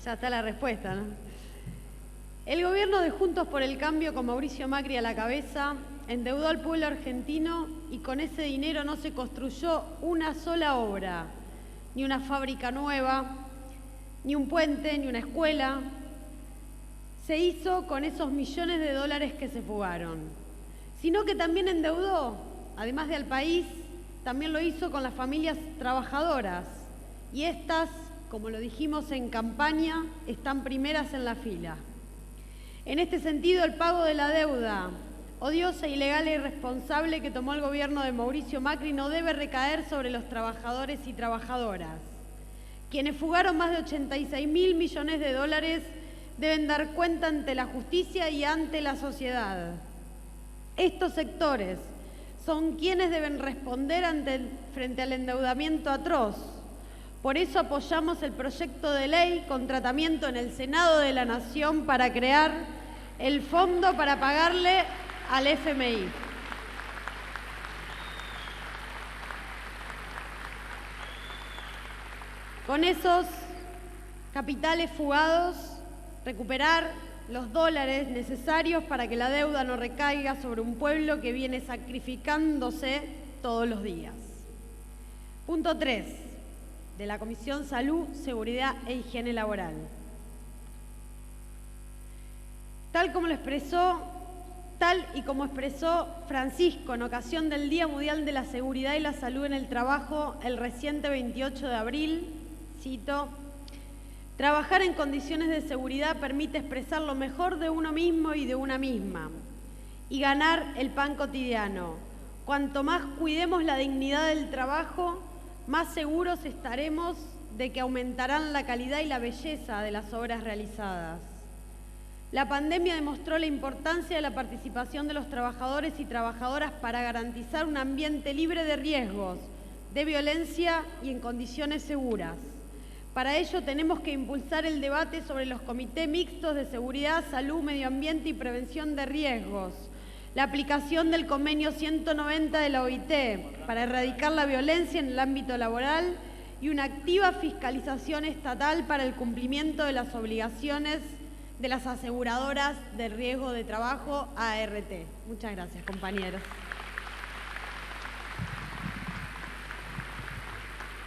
Ya está la respuesta, ¿no? El gobierno de Juntos por el Cambio, con Mauricio Macri a la cabeza, endeudó al pueblo argentino y con ese dinero no se construyó una sola obra, ni una fábrica nueva, ni un puente, ni una escuela. Se hizo con esos millones de dólares que se fugaron, sino que también endeudó, además del país, también lo hizo con las familias trabajadoras. Y estas, como lo dijimos en campaña, están primeras en la fila. En este sentido, el pago de la deuda odiosa, ilegal e irresponsable que tomó el gobierno de Mauricio Macri no debe recaer sobre los trabajadores y trabajadoras. Quienes fugaron más de 86.000 millones de dólares deben dar cuenta ante la justicia y ante la sociedad. Estos sectores son quienes deben responder frente al endeudamiento atroz. Por eso apoyamos el proyecto de ley con tratamiento en el Senado de la Nación para crear el fondo para pagarle al FMI. Con esos capitales fugados, recuperar los dólares necesarios para que la deuda no recaiga sobre un pueblo que viene sacrificándose todos los días. Punto 3, de la Comisión Salud, Seguridad e Higiene Laboral. Tal y como expresó Francisco en ocasión del Día Mundial de la Seguridad y la Salud en el Trabajo el reciente 28 de abril, cito: trabajar en condiciones de seguridad permite expresar lo mejor de uno mismo y de una misma y ganar el pan cotidiano. Cuanto más cuidemos la dignidad del trabajo, más seguros estaremos de que aumentarán la calidad y la belleza de las obras realizadas. La pandemia demostró la importancia de la participación de los trabajadores y trabajadoras para garantizar un ambiente libre de riesgos, de violencia y en condiciones seguras. Para ello tenemos que impulsar el debate sobre los comités mixtos de seguridad, salud, medio ambiente y prevención de riesgos, la aplicación del convenio 190 de la OIT para erradicar la violencia en el ámbito laboral y una activa fiscalización estatal para el cumplimiento de las obligaciones de las aseguradoras de riesgo de trabajo, ART. Muchas gracias, compañeros.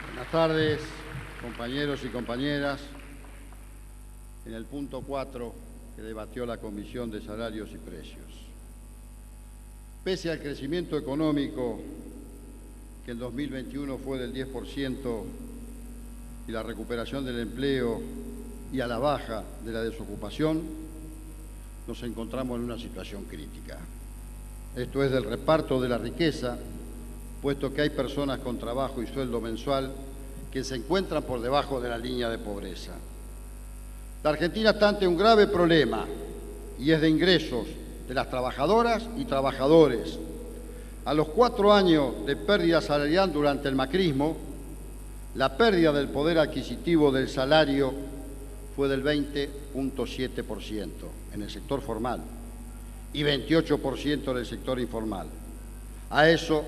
Buenas tardes, compañeros y compañeras. En el punto 4 que debatió la Comisión de Salarios y Precios. Pese al crecimiento económico, que en 2021 fue del 10%, y la recuperación del empleo y a la baja de la desocupación, nos encontramos en una situación crítica. Esto es del reparto de la riqueza, puesto que hay personas con trabajo y sueldo mensual que se encuentran por debajo de la línea de pobreza. La Argentina está ante un grave problema y es de ingresos de las trabajadoras y trabajadores. A los 4 años de pérdida salarial durante el macrismo, la pérdida del poder adquisitivo del salario fue del 20.7% en el sector formal y 28% en el sector informal. A eso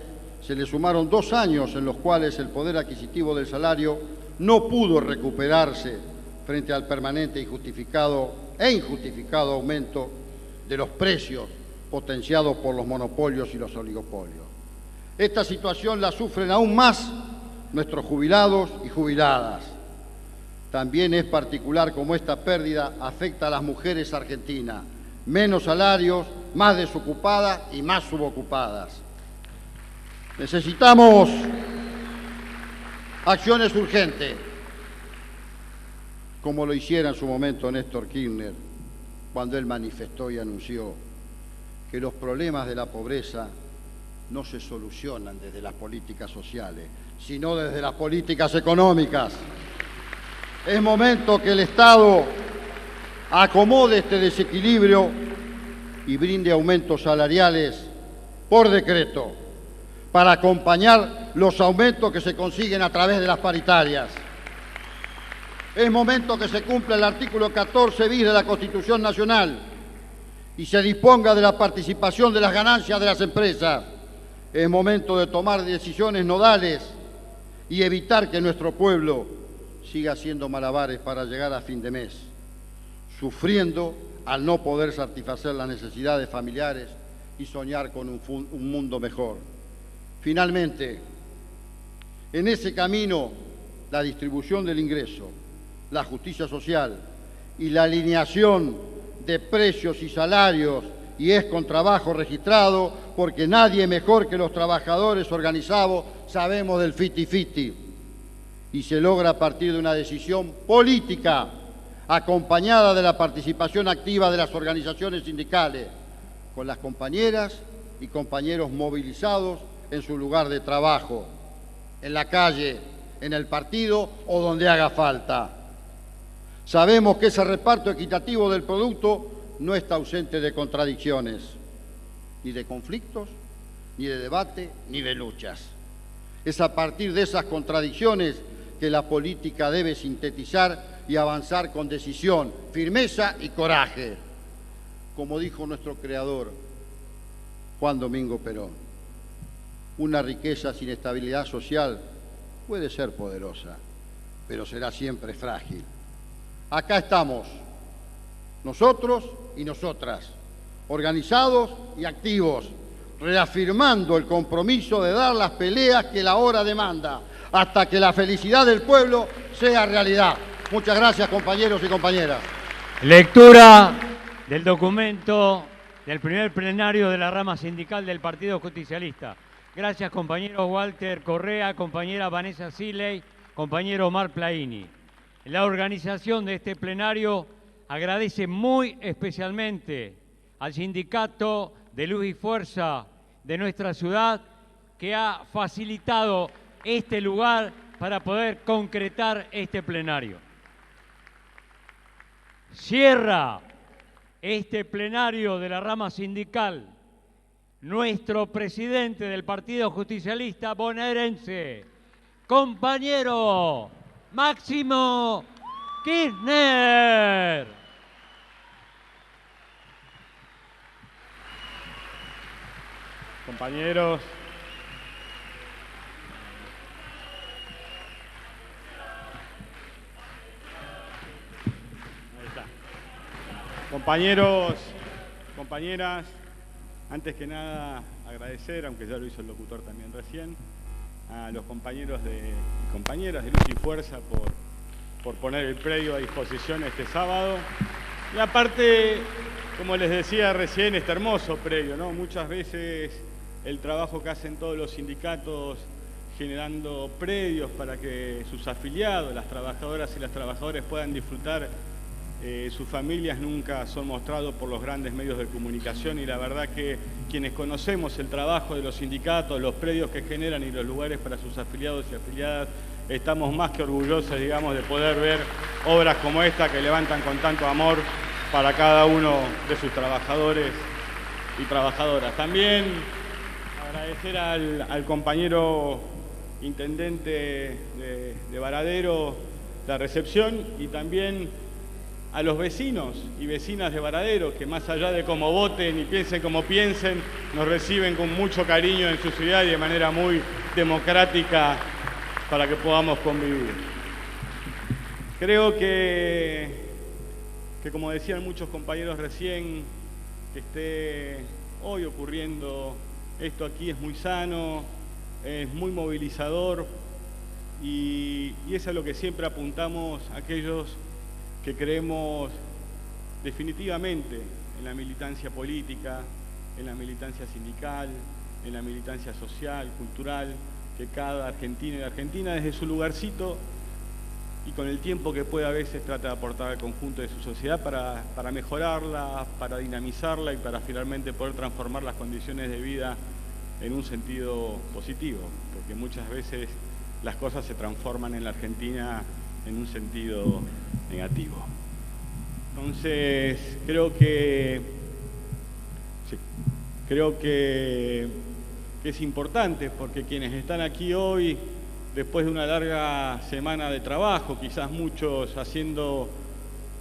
se le sumaron 2 años en los cuales el poder adquisitivo del salario no pudo recuperarse frente al permanente e injustificado aumento de los precios potenciados por los monopolios y los oligopolios. Esta situación la sufren aún más nuestros jubilados y jubiladas. También es particular cómo esta pérdida afecta a las mujeres argentinas, menos salarios, más desocupadas y más subocupadas. Necesitamos acciones urgentes, como lo hiciera en su momento Néstor Kirchner, cuando él manifestó y anunció que los problemas de la pobreza no se solucionan desde las políticas sociales, sino desde las políticas económicas. Es momento que el Estado acomode este desequilibrio y brinde aumentos salariales por decreto para acompañar los aumentos que se consiguen a través de las paritarias. Es momento que se cumpla el artículo 14 bis de la Constitución Nacional y se disponga de la participación de las ganancias de las empresas. Es momento de tomar decisiones nodales y evitar que nuestro pueblo siga haciendo malabares para llegar a fin de mes, sufriendo al no poder satisfacer las necesidades familiares y soñar con un mundo mejor. Finalmente, en ese camino, la distribución del ingreso, la justicia social y la alineación de precios y salarios, y es con trabajo registrado, porque nadie mejor que los trabajadores organizados sabemos del fiti-fiti, y se logra a partir de una decisión política acompañada de la participación activa de las organizaciones sindicales, con las compañeras y compañeros movilizados en su lugar de trabajo, en la calle, en el partido o donde haga falta. Sabemos que ese reparto equitativo del producto no está ausente de contradicciones, ni de conflictos, ni de debate, ni de luchas. Es a partir de esas contradicciones que la política debe sintetizar y avanzar con decisión, firmeza y coraje. Como dijo nuestro creador, Juan Domingo Perón, una riqueza sin estabilidad social puede ser poderosa, pero será siempre frágil. Acá estamos, nosotros y nosotras, organizados y activos, reafirmando el compromiso de dar las peleas que la hora demanda, hasta que la felicidad del pueblo sea realidad. Muchas gracias, compañeros y compañeras. Lectura del documento del primer plenario de la rama sindical del Partido Justicialista. Gracias, compañero Walter Correa, compañera Vanessa Siley, compañero Omar Plaini. La organización de este plenario agradece muy especialmente al Sindicato de Luz y Fuerza de nuestra ciudad, que ha facilitado este lugar para poder concretar este plenario. Cierra este plenario de la rama sindical nuestro presidente del Partido Justicialista bonaerense, compañero Máximo Kirchner. Compañeros, ahí está. Compañeros, compañeras, antes que nada agradecer, aunque ya lo hizo el locutor también recién, a los compañeros y compañeras de Luz y Fuerza por poner el predio a disposición este sábado. Y aparte, como les decía recién, este hermoso predio, ¿no? Muchas veces el trabajo que hacen todos los sindicatos generando predios para que sus afiliados, las trabajadoras y los trabajadores puedan disfrutar sus familias, nunca son mostrados por los grandes medios de comunicación, y la verdad que quienes conocemos el trabajo de los sindicatos, los predios que generan y los lugares para sus afiliados y afiliadas, estamos más que orgullosos, digamos, de poder ver obras como esta que levantan con tanto amor para cada uno de sus trabajadores y trabajadoras. También agradecer al compañero intendente de Varadero la recepción, y también a los vecinos y vecinas de Varadero, que más allá de cómo voten y piensen como piensen, nos reciben con mucho cariño en su ciudad y de manera muy democrática para que podamos convivir. Creo que como decían muchos compañeros recién, que esté hoy ocurriendo esto aquí es muy sano, es muy movilizador, y es a lo que siempre apuntamos aquellos que creemos definitivamente en la militancia política, en la militancia sindical, en la militancia social, cultural, que cada argentino y argentina desde su lugarcito y con el tiempo que puede a veces trata de aportar al conjunto de su sociedad para mejorarla, para dinamizarla y para finalmente poder transformar las condiciones de vida en un sentido positivo, porque muchas veces las cosas se transforman en la Argentina en un sentido negativo. Entonces, creo que es importante, porque quienes están aquí hoy, después de una larga semana de trabajo, quizás muchos haciendo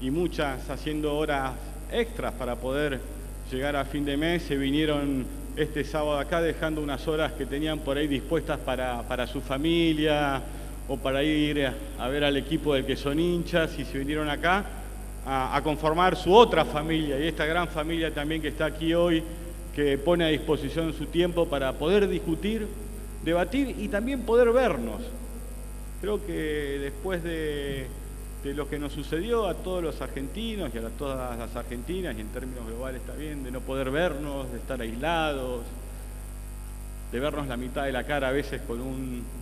y muchas haciendo horas extras para poder llegar a fin de mes, se vinieron este sábado acá dejando unas horas que tenían por ahí dispuestas para su familia, o para ir a ver al equipo del que son hinchas, y se vinieron acá a conformar su otra familia, y esta gran familia también que está aquí hoy, que pone a disposición su tiempo para poder discutir, debatir y también poder vernos. Creo que después de lo que nos sucedió a todos los argentinos y a todas las argentinas, y en términos globales también, de no poder vernos, de estar aislados, de vernos la mitad de la cara a veces con un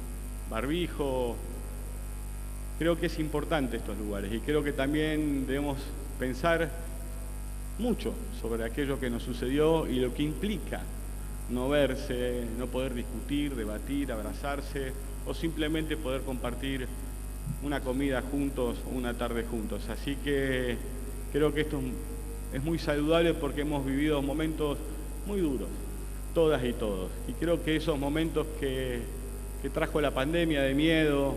barbijo, creo que es importante estos lugares, y creo que también debemos pensar mucho sobre aquello que nos sucedió y lo que implica no verse, no poder discutir, debatir, abrazarse, o simplemente poder compartir una comida juntos o una tarde juntos. Así que creo que esto es muy saludable, porque hemos vivido momentos muy duros, todas y todos, y creo que esos momentos que trajo la pandemia, de miedo,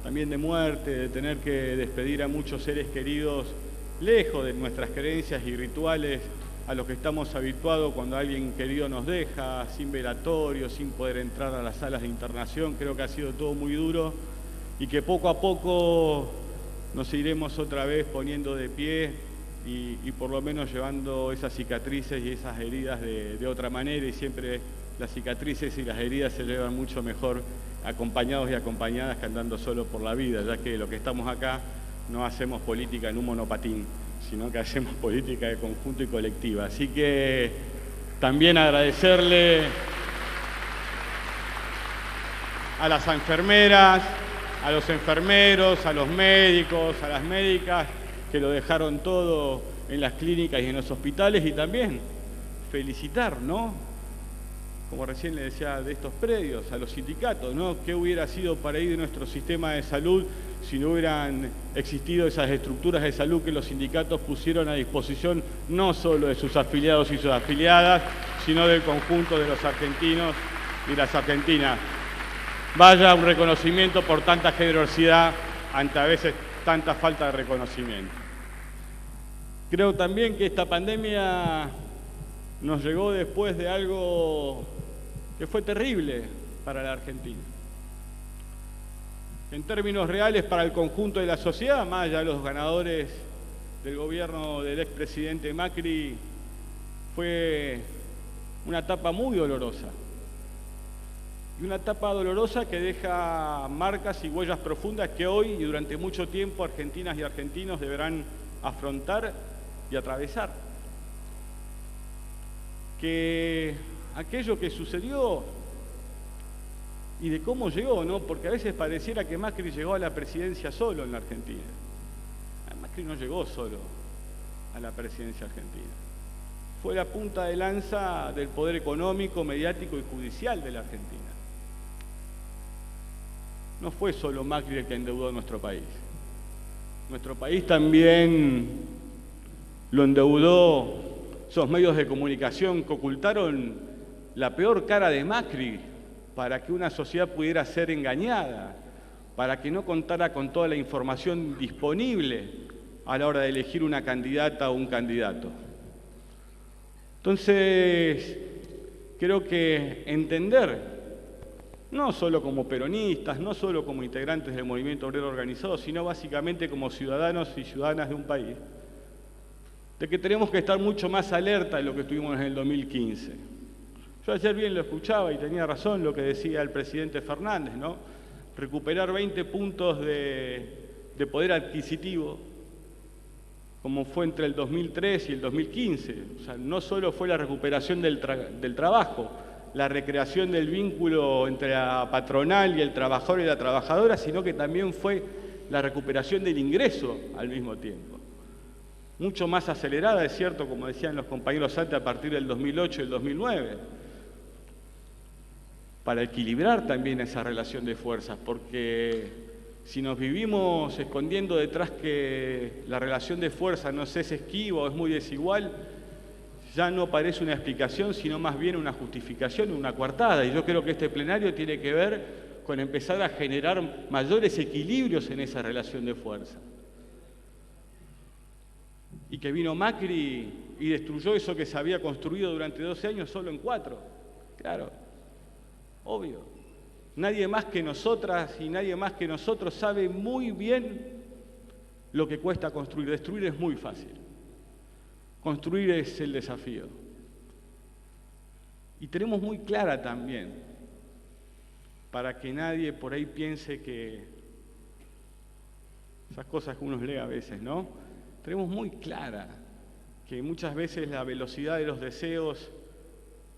también de muerte, de tener que despedir a muchos seres queridos lejos de nuestras creencias y rituales a los que estamos habituados cuando alguien querido nos deja, sin velatorio, sin poder entrar a las salas de internación. Creo que ha sido todo muy duro, y que poco a poco nos iremos otra vez poniendo de pie y por lo menos llevando esas cicatrices y esas heridas de otra manera, y siempre las cicatrices y las heridas se llevan mucho mejor acompañados y acompañadas que andando solo por la vida, ya que lo que estamos acá no hacemos política en un monopatín, sino que hacemos política de conjunto y colectiva. Así que también agradecerle a las enfermeras, a los enfermeros, a los médicos, a las médicas que lo dejaron todo en las clínicas y en los hospitales, y también felicitar, ¿no? Como recién le decía, de estos predios, a los sindicatos, ¿no? ¿Qué hubiera sido para ir de nuestro sistema de salud si no hubieran existido esas estructuras de salud que los sindicatos pusieron a disposición no solo de sus afiliados y sus afiliadas, sino del conjunto de los argentinos y las argentinas? Vaya un reconocimiento por tanta generosidad ante a veces tanta falta de reconocimiento. Creo también que esta pandemia nos llegó después de algo que fue terrible para la Argentina. En términos reales, para el conjunto de la sociedad, más allá de los ganadores del gobierno del expresidente Macri, fue una etapa muy dolorosa. Y una etapa dolorosa que deja marcas y huellas profundas que hoy y durante mucho tiempo argentinas y argentinos deberán afrontar y atravesar. Que aquello que sucedió y de cómo llegó, ¿no? Porque a veces pareciera que Macri llegó a la presidencia solo en la Argentina. Macri no llegó solo a la presidencia argentina. Fue la punta de lanza del poder económico, mediático y judicial de la Argentina. No fue solo Macri el que endeudó nuestro país. Nuestro país también lo endeudó esos medios de comunicación que ocultaron la peor cara de Macri para que una sociedad pudiera ser engañada, para que no contara con toda la información disponible a la hora de elegir una candidata o un candidato. Entonces, creo que entender, no solo como peronistas, no solo como integrantes del movimiento obrero organizado, sino básicamente como ciudadanos y ciudadanas de un país, de que tenemos que estar mucho más alerta de lo que estuvimos en el 2015. Yo ayer bien lo escuchaba y tenía razón lo que decía el presidente Fernández, ¿no? Recuperar 20 puntos de poder adquisitivo, como fue entre el 2003 y el 2015. O sea, no solo fue la recuperación del trabajo, la recreación del vínculo entre la patronal y el trabajador y la trabajadora, sino que también fue la recuperación del ingreso al mismo tiempo. Mucho más acelerada, es cierto, como decían los compañeros antes, a partir del 2008 y el 2009, para equilibrar también esa relación de fuerzas, porque si nos vivimos escondiendo detrás que la relación de fuerzas no es esquiva o es muy desigual, ya no parece una explicación, sino más bien una justificación, una coartada. Y yo creo que este plenario tiene que ver con empezar a generar mayores equilibrios en esa relación de fuerza. Y que vino Macri y destruyó eso que se había construido durante 12 años solo en 4. Claro, obvio. Nadie más que nosotras y nadie más que nosotros sabe muy bien lo que cuesta construir. Destruir es muy fácil. Construir es el desafío. Y tenemos muy clara también, para que nadie por ahí piense que esas cosas que uno lee a veces, ¿no? Tenemos muy clara que muchas veces la velocidad de los deseos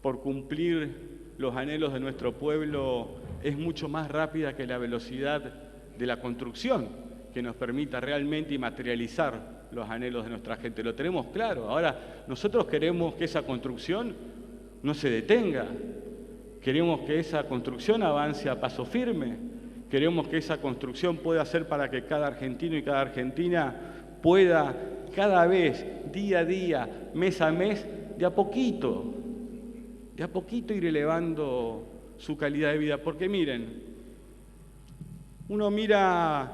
por cumplir los anhelos de nuestro pueblo es mucho más rápida que la velocidad de la construcción que nos permita realmente materializar los anhelos de nuestra gente. Lo tenemos claro. Ahora, nosotros queremos que esa construcción no se detenga. Queremos que esa construcción avance a paso firme. Queremos que esa construcción pueda ser para que cada argentino y cada argentina pueda cada vez, día a día, mes a mes, de a poquito ir elevando su calidad de vida. Porque miren, uno mira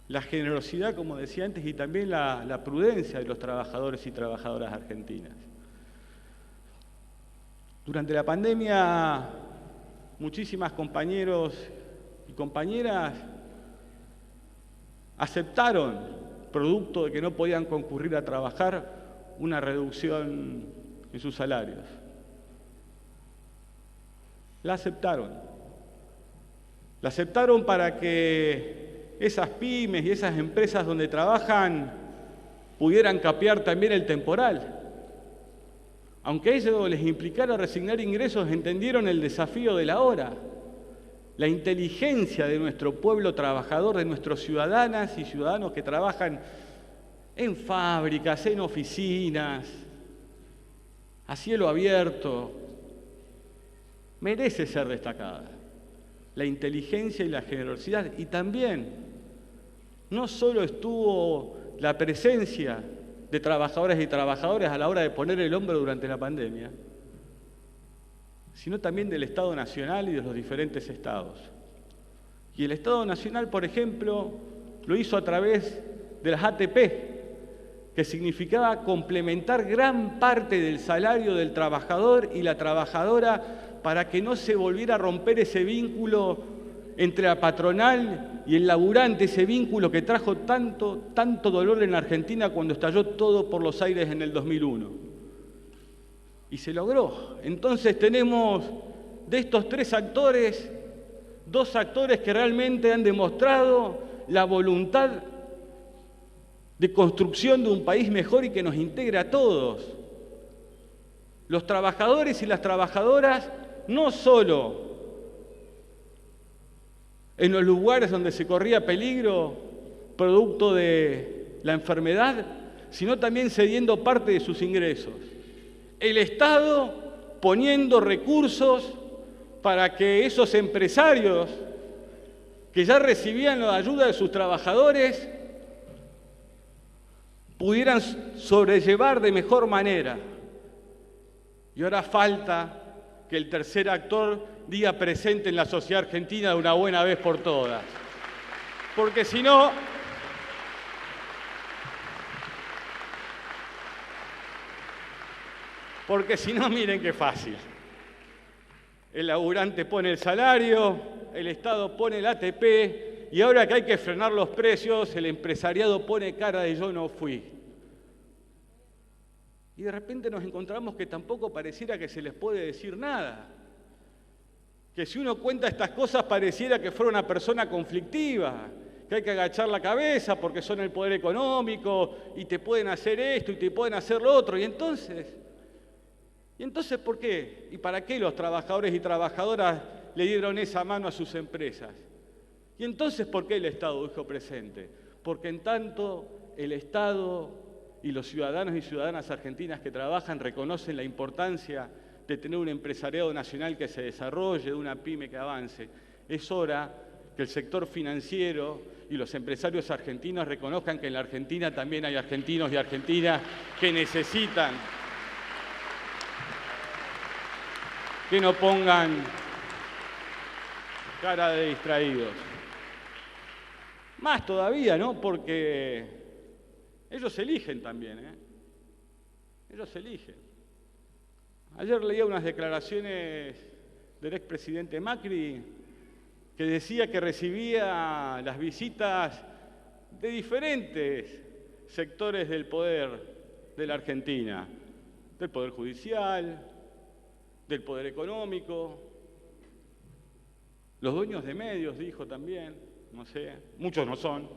la generosidad, como decía antes, y también la prudencia de los trabajadores y trabajadoras argentinas. Durante la pandemia, muchísimas compañeros y compañeras aceptaron, producto de que no podían concurrir a trabajar, una reducción en sus salarios. La aceptaron. La aceptaron para que esas pymes y esas empresas donde trabajan pudieran capear también el temporal. Aunque ello les implicara resignar ingresos, entendieron el desafío de la hora. La inteligencia de nuestro pueblo trabajador, de nuestros ciudadanas y ciudadanos que trabajan en fábricas, en oficinas, a cielo abierto, merece ser destacada. La inteligencia y la generosidad. Y también, no solo estuvo la presencia de trabajadoras y trabajadores a la hora de poner el hombro durante la pandemia, sino también del Estado Nacional y de los diferentes estados. Y el Estado Nacional, por ejemplo, lo hizo a través de las ATP, que significaba complementar gran parte del salario del trabajador y la trabajadora para que no se volviera a romper ese vínculo entre la patronal y el laburante, ese vínculo que trajo tanto dolor en la Argentina cuando estalló todo por los aires en el 2001. Y se logró. Entonces tenemos de estos tres actores, dos actores que realmente han demostrado la voluntad de construcción de un país mejor y que nos integre a todos. Los trabajadores y las trabajadoras, no solo en los lugares donde se corría peligro producto de la enfermedad, sino también cediendo parte de sus ingresos. El Estado poniendo recursos para que esos empresarios que ya recibían la ayuda de sus trabajadores pudieran sobrellevar de mejor manera. Y ahora falta que el tercer actor diga presente en la sociedad argentina de una buena vez por todas. Porque si no, miren qué fácil. El laburante pone el salario, el Estado pone el ATP, y ahora que hay que frenar los precios, el empresariado pone cara de yo no fui. Y de repente nos encontramos que tampoco pareciera que se les puede decir nada. Que si uno cuenta estas cosas pareciera que fuera una persona conflictiva, que hay que agachar la cabeza porque son el poder económico y te pueden hacer esto y te pueden hacer lo otro. ¿Y entonces por qué? ¿Y para qué los trabajadores y trabajadoras le dieron esa mano a sus empresas? ¿Y entonces por qué el Estado dijo presente? Porque en tanto el Estado y los ciudadanos y ciudadanas argentinas que trabajan reconocen la importancia de tener un empresariado nacional que se desarrolle, de una pyme que avance. Es hora que el sector financiero y los empresarios argentinos reconozcan que en la Argentina también hay argentinos y argentinas que necesitan que no pongan cara de distraídos. Más todavía, ¿no? Porque ellos eligen también, ¿eh? Ellos eligen. Ayer leía unas declaraciones del expresidente Macri que decía que recibía las visitas de diferentes sectores del poder de la Argentina, del Poder Judicial, del Poder Económico, los dueños de medios, dijo también, no sé, muchos no son.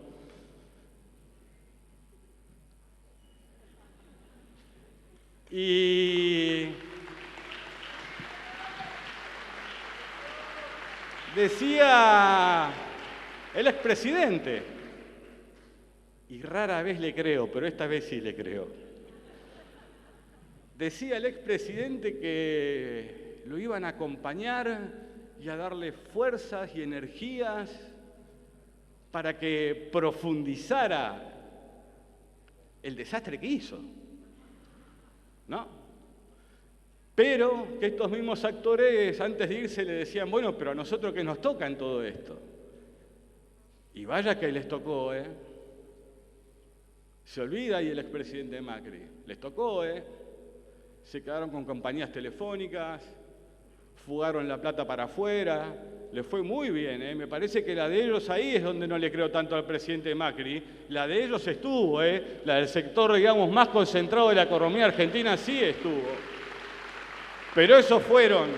Y decía el expresidente, y rara vez le creo, pero esta vez sí le creo, decía el expresidente que lo iban a acompañar y a darle fuerzas y energías para que profundizara el desastre que hizo, ¿no? Pero que estos mismos actores antes de irse le decían, bueno, pero a nosotros ¿qué nos toca en todo esto? Y vaya que les tocó, ¿eh? Se olvida ahí el expresidente Macri. Les tocó, ¿eh? Se quedaron con compañías telefónicas, fugaron la plata para afuera, le fue muy bien, ¿eh? Me parece que la de ellos ahí es donde no le creo tanto al presidente Macri, la de ellos estuvo, la del sector, digamos, más concentrado de la economía argentina sí estuvo. Pero esos fueron,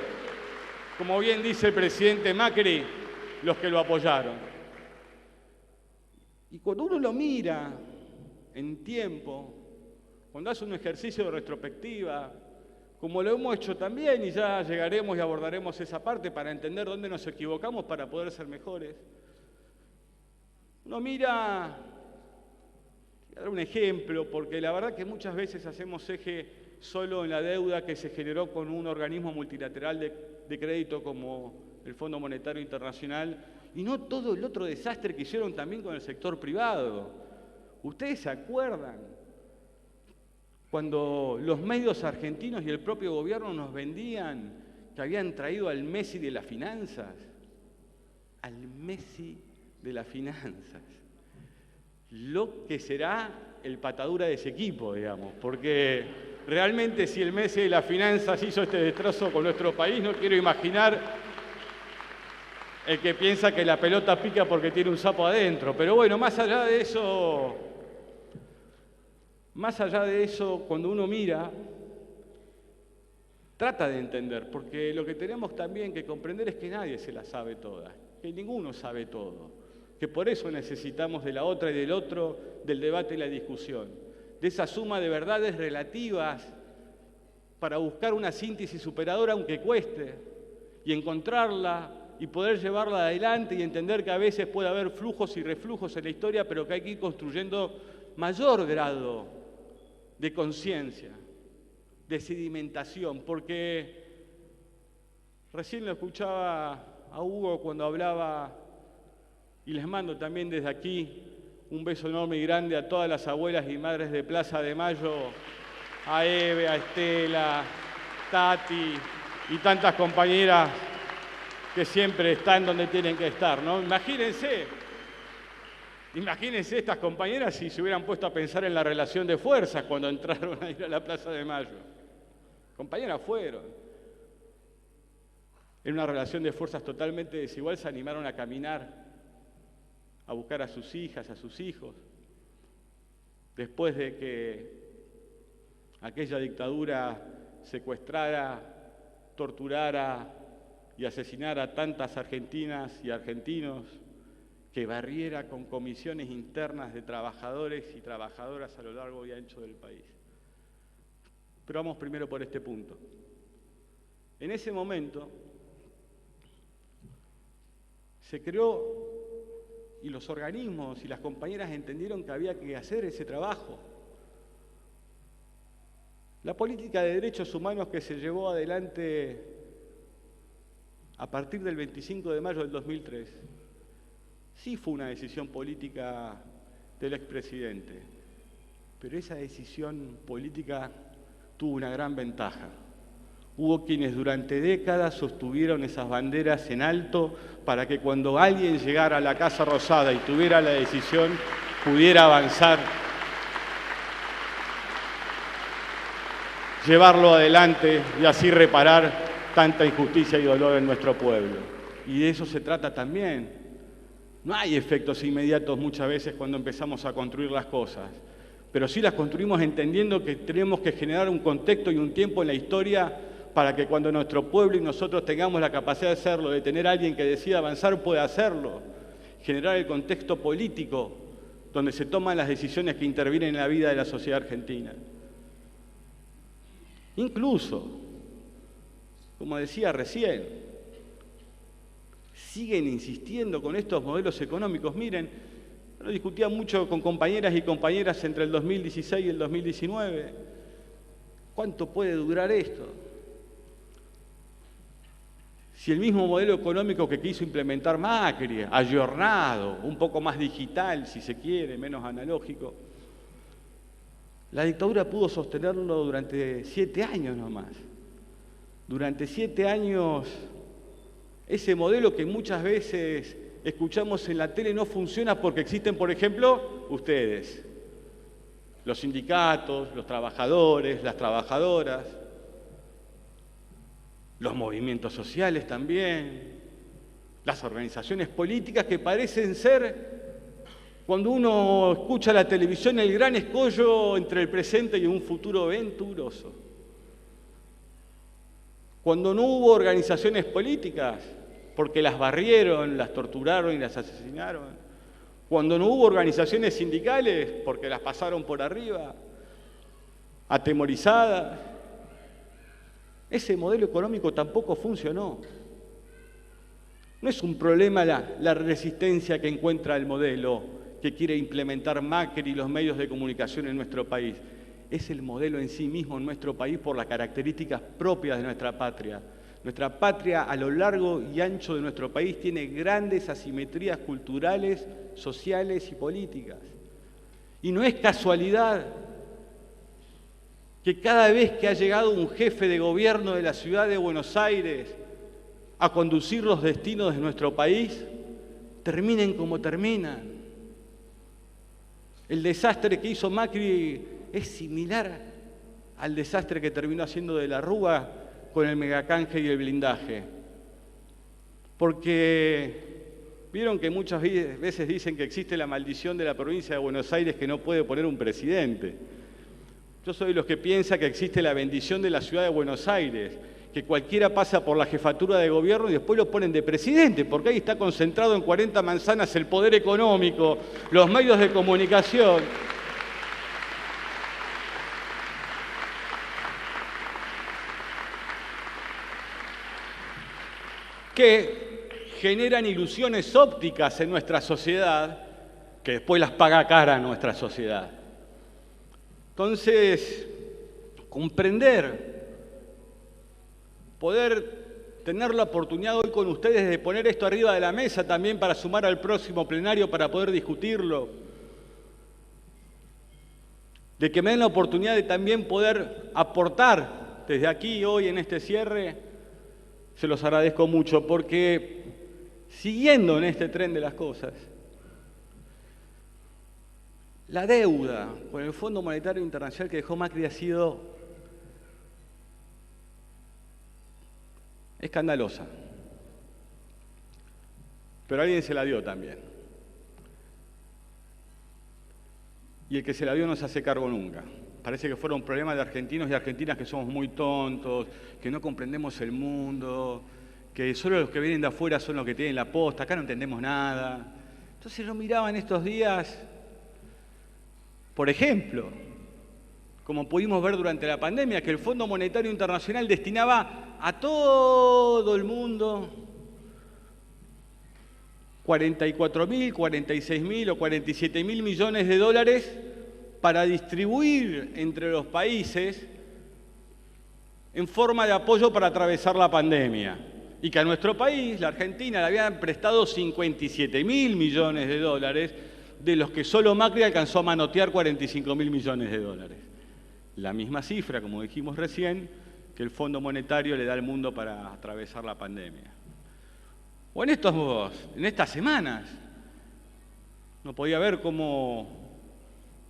como bien dice el presidente Macri, los que lo apoyaron. Y cuando uno lo mira en tiempo, cuando hace un ejercicio de retrospectiva, como lo hemos hecho también, y ya llegaremos y abordaremos esa parte para entender dónde nos equivocamos para poder ser mejores. Uno mira, voy a dar un ejemplo, porque la verdad que muchas veces hacemos eje solo en la deuda que se generó con un organismo multilateral de crédito como el Fondo Monetario Internacional, y no todo el otro desastre que hicieron también con el sector privado. ¿Ustedes se acuerdan cuando los medios argentinos y el propio gobierno nos vendían que habían traído al Messi de las finanzas? Al Messi de las finanzas. Lo que será el patadura de ese equipo, digamos, porque realmente si el Messi de las finanzas hizo este destrozo con nuestro país, no quiero imaginar el que piensa que la pelota pica porque tiene un sapo adentro. Pero bueno, más allá de eso, cuando uno mira, trata de entender, porque lo que tenemos también que comprender es que nadie se la sabe toda, que ninguno sabe todo, que por eso necesitamos de la otra y del otro, del debate y la discusión, de esa suma de verdades relativas para buscar una síntesis superadora aunque cueste, y encontrarla y poder llevarla adelante y entender que a veces puede haber flujos y reflujos en la historia, pero que hay que ir construyendo mayor grado de conciencia, de sedimentación, porque recién lo escuchaba a Hugo cuando hablaba, y les mando también desde aquí un beso enorme y grande a todas las abuelas y madres de Plaza de Mayo, a Eve, a Estela, Tati y tantas compañeras que siempre están donde tienen que estar, ¿no? Imagínense estas compañeras si se hubieran puesto a pensar en la relación de fuerzas cuando entraron a ir a la Plaza de Mayo. Compañeras fueron. En una relación de fuerzas totalmente desigual se animaron a caminar, a buscar a sus hijas, a sus hijos, después de que aquella dictadura secuestrara, torturara y asesinara a tantas argentinas y argentinos, que barriera con comisiones internas de trabajadores y trabajadoras a lo largo y ancho del país. Pero vamos primero por este punto. En ese momento se creó, y los organismos y las compañeras entendieron que había que hacer ese trabajo. La política de derechos humanos que se llevó adelante a partir del 25 de mayo del 2003, sí fue una decisión política del expresidente, pero esa decisión política tuvo una gran ventaja. Hubo quienes durante décadas sostuvieron esas banderas en alto para que cuando alguien llegara a la Casa Rosada y tuviera la decisión, pudiera avanzar, llevarlo adelante y así reparar tanta injusticia y dolor en nuestro pueblo. Y de eso se trata también. No hay efectos inmediatos muchas veces cuando empezamos a construir las cosas, pero sí las construimos entendiendo que tenemos que generar un contexto y un tiempo en la historia para que cuando nuestro pueblo y nosotros tengamos la capacidad de hacerlo, de tener a alguien que decida avanzar, pueda hacerlo. Generar el contexto político donde se toman las decisiones que intervienen en la vida de la sociedad argentina. Incluso, como decía recién, siguen insistiendo con estos modelos económicos. Miren, lo discutía mucho con compañeras y compañeras entre el 2016 y el 2019. ¿Cuánto puede durar esto? Si el mismo modelo económico que quiso implementar Macri, ayornado, un poco más digital, si se quiere, menos analógico, la dictadura pudo sostenerlo durante 7 años nomás. Durante 7 años, ese modelo que muchas veces escuchamos en la tele no funciona porque existen, por ejemplo, ustedes, los sindicatos, los trabajadores, las trabajadoras. los movimientos sociales también, las organizaciones políticas que parecen ser, cuando uno escucha la televisión, el gran escollo entre el presente y un futuro venturoso. Cuando no hubo organizaciones políticas, porque las barrieron, las torturaron y las asesinaron. Cuando no hubo organizaciones sindicales, porque las pasaron por arriba, atemorizadas. Ese modelo económico tampoco funcionó. No es un problema la resistencia que encuentra el modelo que quiere implementar Macri y los medios de comunicación en nuestro país. Es el modelo en sí mismo en nuestro país por las características propias de nuestra patria. Nuestra patria a lo largo y ancho de nuestro país tiene grandes asimetrías culturales, sociales y políticas. Y no es casualidad que cada vez que ha llegado un jefe de gobierno de la ciudad de Buenos Aires a conducir los destinos de nuestro país, terminen como terminan. El desastre que hizo Macri es similar al desastre que terminó haciendo de la Rúa con el megacanje y el blindaje. Porque vieron que muchas veces dicen que existe la maldición de la provincia de Buenos Aires que no puede poner un presidente. Yo soy de los que piensa que existe la bendición de la ciudad de Buenos Aires, que cualquiera pasa por la jefatura de gobierno y después lo ponen de presidente, porque ahí está concentrado en 40 manzanas el poder económico, los medios de comunicación. Que generan ilusiones ópticas en nuestra sociedad, que después las paga cara nuestra sociedad. Entonces, comprender, poder tener la oportunidad hoy con ustedes de poner esto arriba de la mesa también para sumar al próximo plenario para poder discutirlo, de que me den la oportunidad de también poder aportar desde aquí hoy en este cierre, se los agradezco mucho, porque siguiendo en este tren de las cosas, la deuda con el Fondo Monetario Internacional que dejó Macri ha sido escandalosa. Pero alguien se la dio también. Y el que se la dio no se hace cargo nunca. Parece que fueron problemas de argentinos y argentinas que somos muy tontos, que no comprendemos el mundo, que solo los que vienen de afuera son los que tienen la posta, acá no entendemos nada. Entonces yo miraba en estos días, por ejemplo, como pudimos ver durante la pandemia, que el Fondo Monetario Internacional destinaba a todo el mundo 44.000, 46.000 o 47.000 millones de dólares para distribuir entre los países en forma de apoyo para atravesar la pandemia. Y que a nuestro país, la Argentina, le habían prestado 57.000 millones de dólares, de los que solo Macri alcanzó a manotear 45.000 millones de dólares. La misma cifra, como dijimos recién, que el Fondo Monetario le da al mundo para atravesar la pandemia. O en estas semanas, no podía ver cómo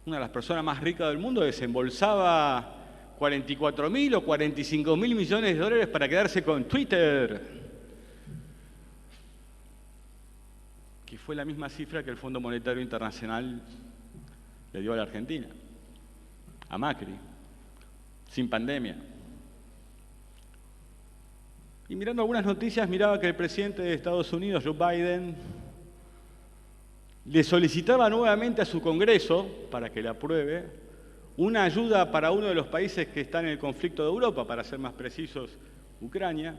una de las personas más ricas del mundo desembolsaba 44.000 o 45.000 millones de dólares para quedarse con Twitter, que fue la misma cifra que el Fondo Monetario Internacional le dio a la Argentina, a Macri, sin pandemia. Y mirando algunas noticias, miraba que el presidente de Estados Unidos, Joe Biden, le solicitaba nuevamente a su Congreso, para que le apruebe, una ayuda para uno de los países que está en el conflicto de Europa, para ser más precisos, Ucrania.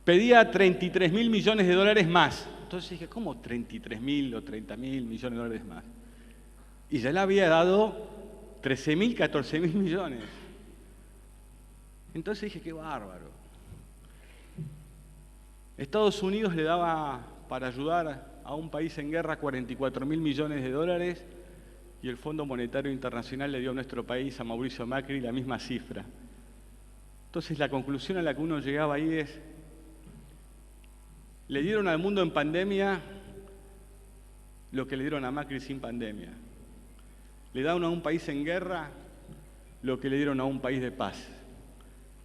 Pedía 33.000 millones de dólares más. Entonces dije, ¿cómo 33.000 o 30.000 millones de dólares más? Y ya le había dado 13.000, 14.000 millones. Entonces dije, qué bárbaro. Estados Unidos le daba para ayudar a un país en guerra 44.000 millones de dólares y el Fondo Monetario Internacional le dio a nuestro país, a Mauricio Macri, la misma cifra. Entonces la conclusión a la que uno llegaba ahí es, le dieron al mundo en pandemia lo que le dieron a Macri sin pandemia. Le dieron a un país en guerra lo que le dieron a un país de paz.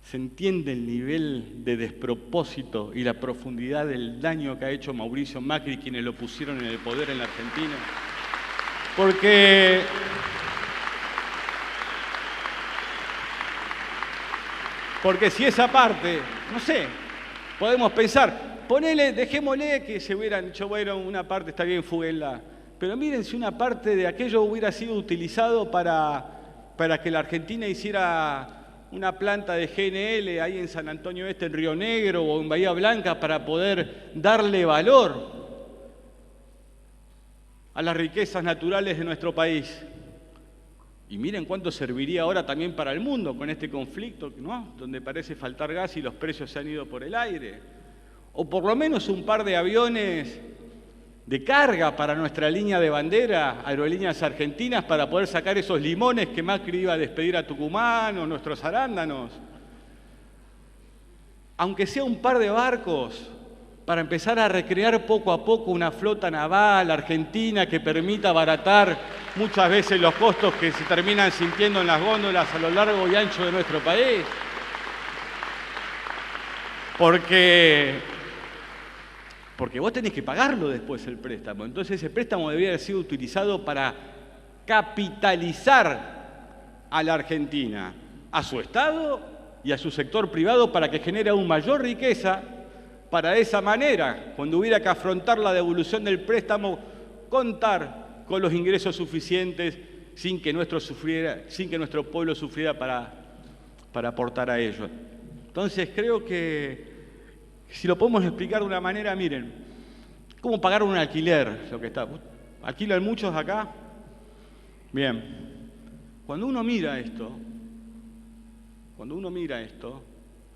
¿Se entiende el nivel de despropósito y la profundidad del daño que ha hecho Mauricio Macri y quienes lo pusieron en el poder en la Argentina? Porque si esa parte, no sé, podemos pensar, dejémosle que se hubieran dicho, bueno, una parte está bien, fúguenla. Pero miren si una parte de aquello hubiera sido utilizado para que la Argentina hiciera una planta de GNL ahí en San Antonio Este, en Río Negro o en Bahía Blanca, para poder darle valor a las riquezas naturales de nuestro país. Y miren cuánto serviría ahora también para el mundo con este conflicto, ¿no? Donde parece faltar gas y los precios se han ido por el aire. O por lo menos un par de aviones de carga para nuestra línea de bandera, Aerolíneas Argentinas, para poder sacar esos limones que Macri iba a despedir a Tucumán o nuestros arándanos. Aunque sea un par de barcos, para empezar a recrear poco a poco una flota naval argentina que permita abaratar muchas veces los costos que se terminan sintiendo en las góndolas a lo largo y ancho de nuestro país. Porque vos tenés que pagarlo después el préstamo. Entonces ese préstamo debería haber sido utilizado para capitalizar a la Argentina, a su Estado y a su sector privado, para que genere aún mayor riqueza, para de esa manera, cuando hubiera que afrontar la devolución del préstamo, contar con los ingresos suficientes sin que nuestro pueblo sufriera para aportar a ello. Entonces creo que si lo podemos explicar de una manera, miren, ¿cómo pagar un alquiler? Lo que está. ¿Alquilan muchos acá? Bien. Cuando uno mira esto,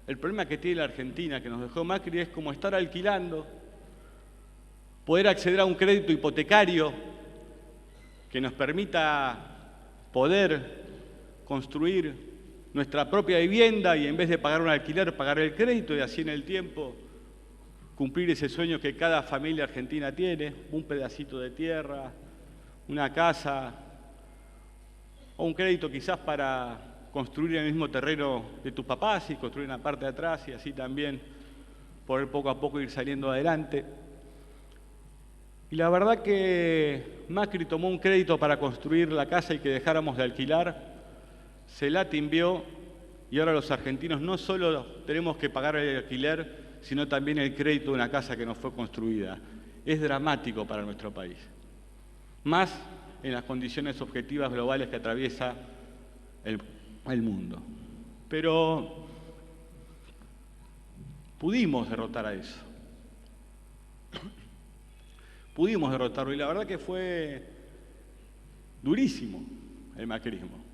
el problema que tiene la Argentina, que nos dejó Macri, es como estar alquilando, poder acceder a un crédito hipotecario que nos permita poder construir nuestra propia vivienda y en vez de pagar un alquiler, pagar el crédito y así en el tiempo cumplir ese sueño que cada familia argentina tiene, un pedacito de tierra, una casa o un crédito quizás para construir en el mismo terreno de tus papás y construir una parte de atrás y así también poder poco a poco ir saliendo adelante. Y la verdad que Macri tomó un crédito para construir la casa y que dejáramos de alquilar, se la timbió y ahora los argentinos no solo tenemos que pagar el alquiler, sino también el crédito de una casa que no fue construida. Es dramático para nuestro país, más en las condiciones objetivas globales que atraviesa el mundo. Pero pudimos derrotar a eso. Pudimos derrotarlo y la verdad que fue durísimo el macrismo.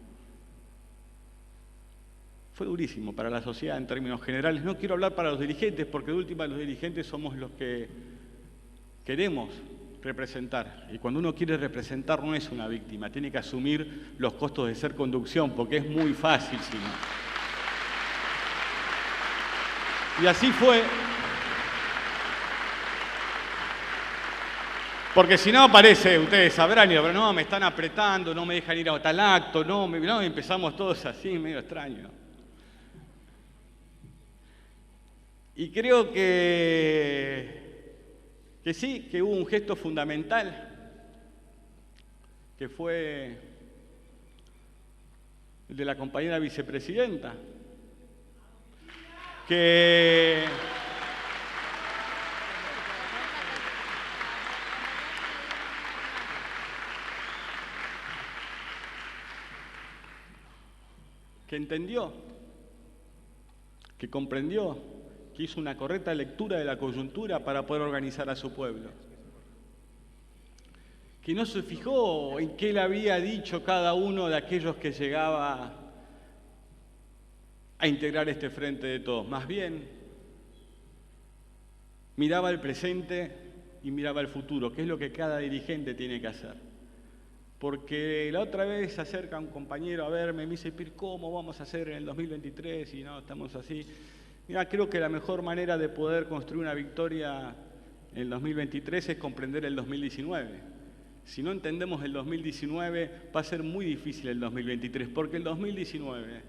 Fue durísimo para la sociedad en términos generales. No quiero hablar para los dirigentes, porque de última los dirigentes somos los que queremos representar. Y cuando uno quiere representar no es una víctima, tiene que asumir los costos de ser conducción, porque es muy fácil si no. Y así fue. Porque si no parece, ustedes sabrán, pero no, me están apretando, no me dejan ir a tal acto, no, empezamos todos así, medio extraño. Y creo que sí, que hubo un gesto fundamental, que fue el de la compañera vicepresidenta, que entendió, que comprendió, que hizo una correcta lectura de la coyuntura para poder organizar a su pueblo, que no se fijó en qué le había dicho cada uno de aquellos que llegaba a integrar este frente de todos, más bien miraba el presente y miraba el futuro, que es lo que cada dirigente tiene que hacer. Porque la otra vez se acerca un compañero a verme y me dice, ¿cómo vamos a hacer en el 2023? Y no, estamos así. Mira, creo que la mejor manera de poder construir una victoria en el 2023 es comprender el 2019. Si no entendemos el 2019, va a ser muy difícil el 2023, porque el 2019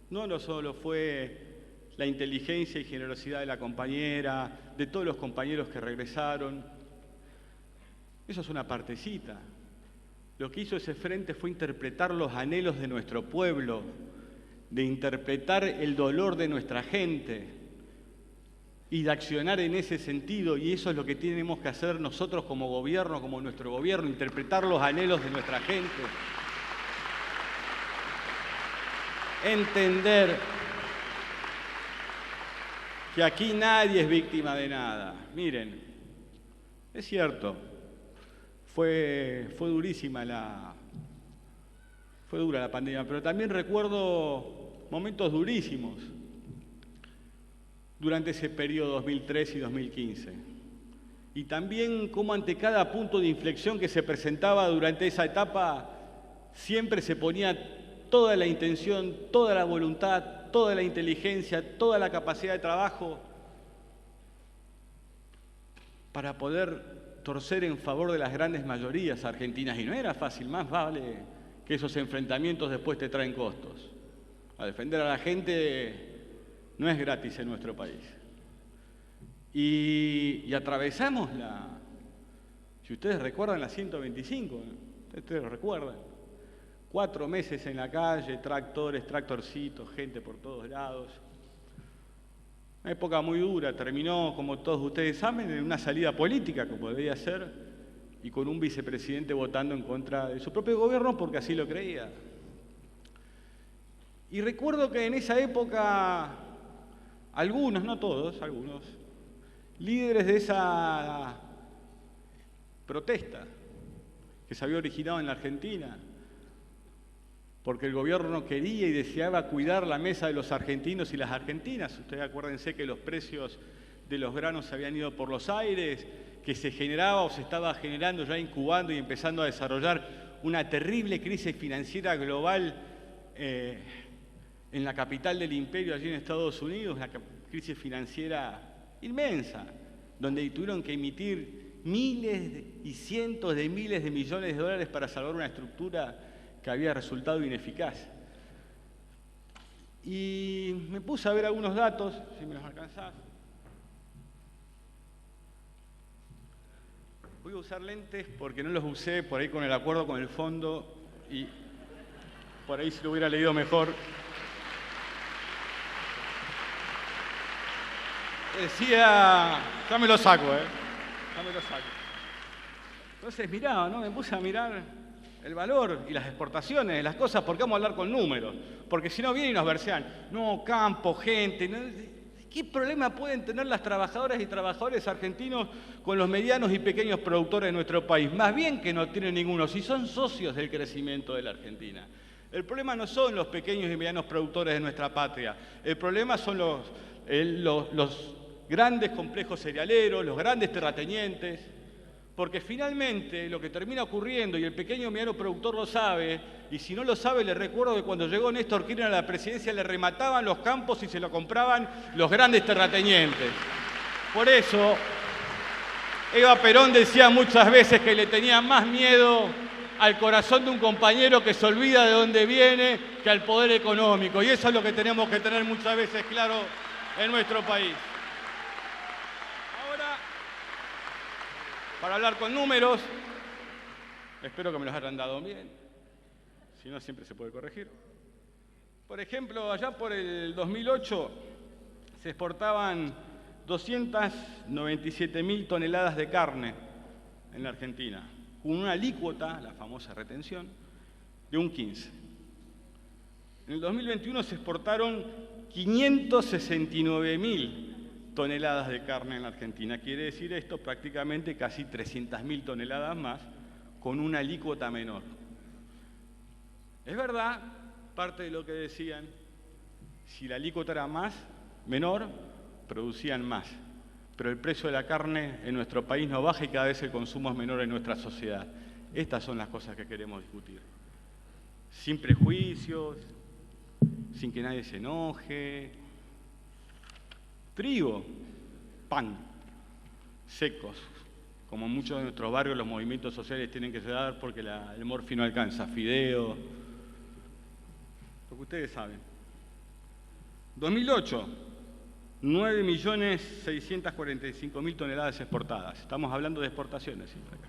no solo fue la inteligencia y generosidad de la compañera, de todos los compañeros que regresaron. Eso es una partecita. Lo que hizo ese frente fue interpretar los anhelos de nuestro pueblo, de interpretar el dolor de nuestra gente y de accionar en ese sentido, y eso es lo que tenemos que hacer nosotros como gobierno, como nuestro gobierno, interpretar los anhelos de nuestra gente. Entender que aquí nadie es víctima de nada. Miren, es cierto, fue dura la pandemia, pero también recuerdo momentos durísimos durante ese periodo 2013 y 2015. Y también cómo ante cada punto de inflexión que se presentaba durante esa etapa, siempre se ponía toda la intención, toda la voluntad, toda la inteligencia, toda la capacidad de trabajo para poder torcer en favor de las grandes mayorías argentinas. Y no era fácil, más vale que esos enfrentamientos después te traen costos. A defender a la gente no es gratis en nuestro país. Y atravesamos si ustedes recuerdan, la 125, ustedes lo recuerdan. 4 meses en la calle, tractores, tractorcitos, gente por todos lados. Una época muy dura, terminó, como todos ustedes saben, en una salida política, como debía ser, y con un vicepresidente votando en contra de su propio gobierno porque así lo creía. Y recuerdo que en esa época, algunos, no todos, algunos, líderes de esa protesta que se había originado en la Argentina, porque el gobierno quería y deseaba cuidar la mesa de los argentinos y las argentinas. Ustedes acuérdense que los precios de los granos se habían ido por los aires, que se generaba o se estaba generando, ya incubando y empezando a desarrollar una terrible crisis financiera global en la capital del imperio, allí en Estados Unidos, una crisis financiera inmensa, donde tuvieron que emitir miles y cientos de miles de millones de dólares para salvar una estructura que había resultado ineficaz. Y me puse a ver algunos datos, si me los alcanzás. Voy a usar lentes porque no los usé por ahí con el acuerdo con el fondo y por ahí si lo hubiera leído mejor. Decía, ya me lo saco, ya me lo saco. Entonces miraba, ¿no? Me puse a mirar el valor y las exportaciones de las cosas, porque vamos a hablar con números, porque si no vienen y nos versean, no, campo, gente, ¿no? ¿Qué problema pueden tener las trabajadoras y trabajadores argentinos con los medianos y pequeños productores de nuestro país? Más bien que no tienen ninguno, si son socios del crecimiento de la Argentina. El problema no son los pequeños y medianos productores de nuestra patria, el problema son los grandes complejos cerealeros, los grandes terratenientes, porque finalmente lo que termina ocurriendo, y el pequeño y mediano productor lo sabe, y si no lo sabe, le recuerdo que cuando llegó Néstor Kirchner a la presidencia le remataban los campos y se lo compraban los grandes terratenientes. Por eso, Eva Perón decía muchas veces que le tenía más miedo al corazón de un compañero que se olvida de dónde viene que al poder económico, y eso es lo que tenemos que tener muchas veces claro en nuestro país. Para hablar con números, espero que me los hayan dado bien, si no siempre se puede corregir. Por ejemplo, allá por el 2008 se exportaban 297.000 toneladas de carne en la Argentina, con una alícuota, la famosa retención, de un 15%. En el 2021 se exportaron 569.000 toneladas de carne en la Argentina. Quiere decir esto prácticamente casi 300.000 toneladas más, con una alícuota menor. Es verdad, parte de lo que decían, si la alícuota era menor, producían más. Pero el precio de la carne en nuestro país no baja y cada vez el consumo es menor en nuestra sociedad. Estas son las cosas que queremos discutir. Sin prejuicios, sin que nadie se enoje. Trigo, pan, secos, como en muchos de nuestros barrios los movimientos sociales tienen que dar porque el morfi no alcanza, fideo, lo que ustedes saben. 2008, 9.645.000 toneladas exportadas. Estamos hablando de exportaciones siempre acá.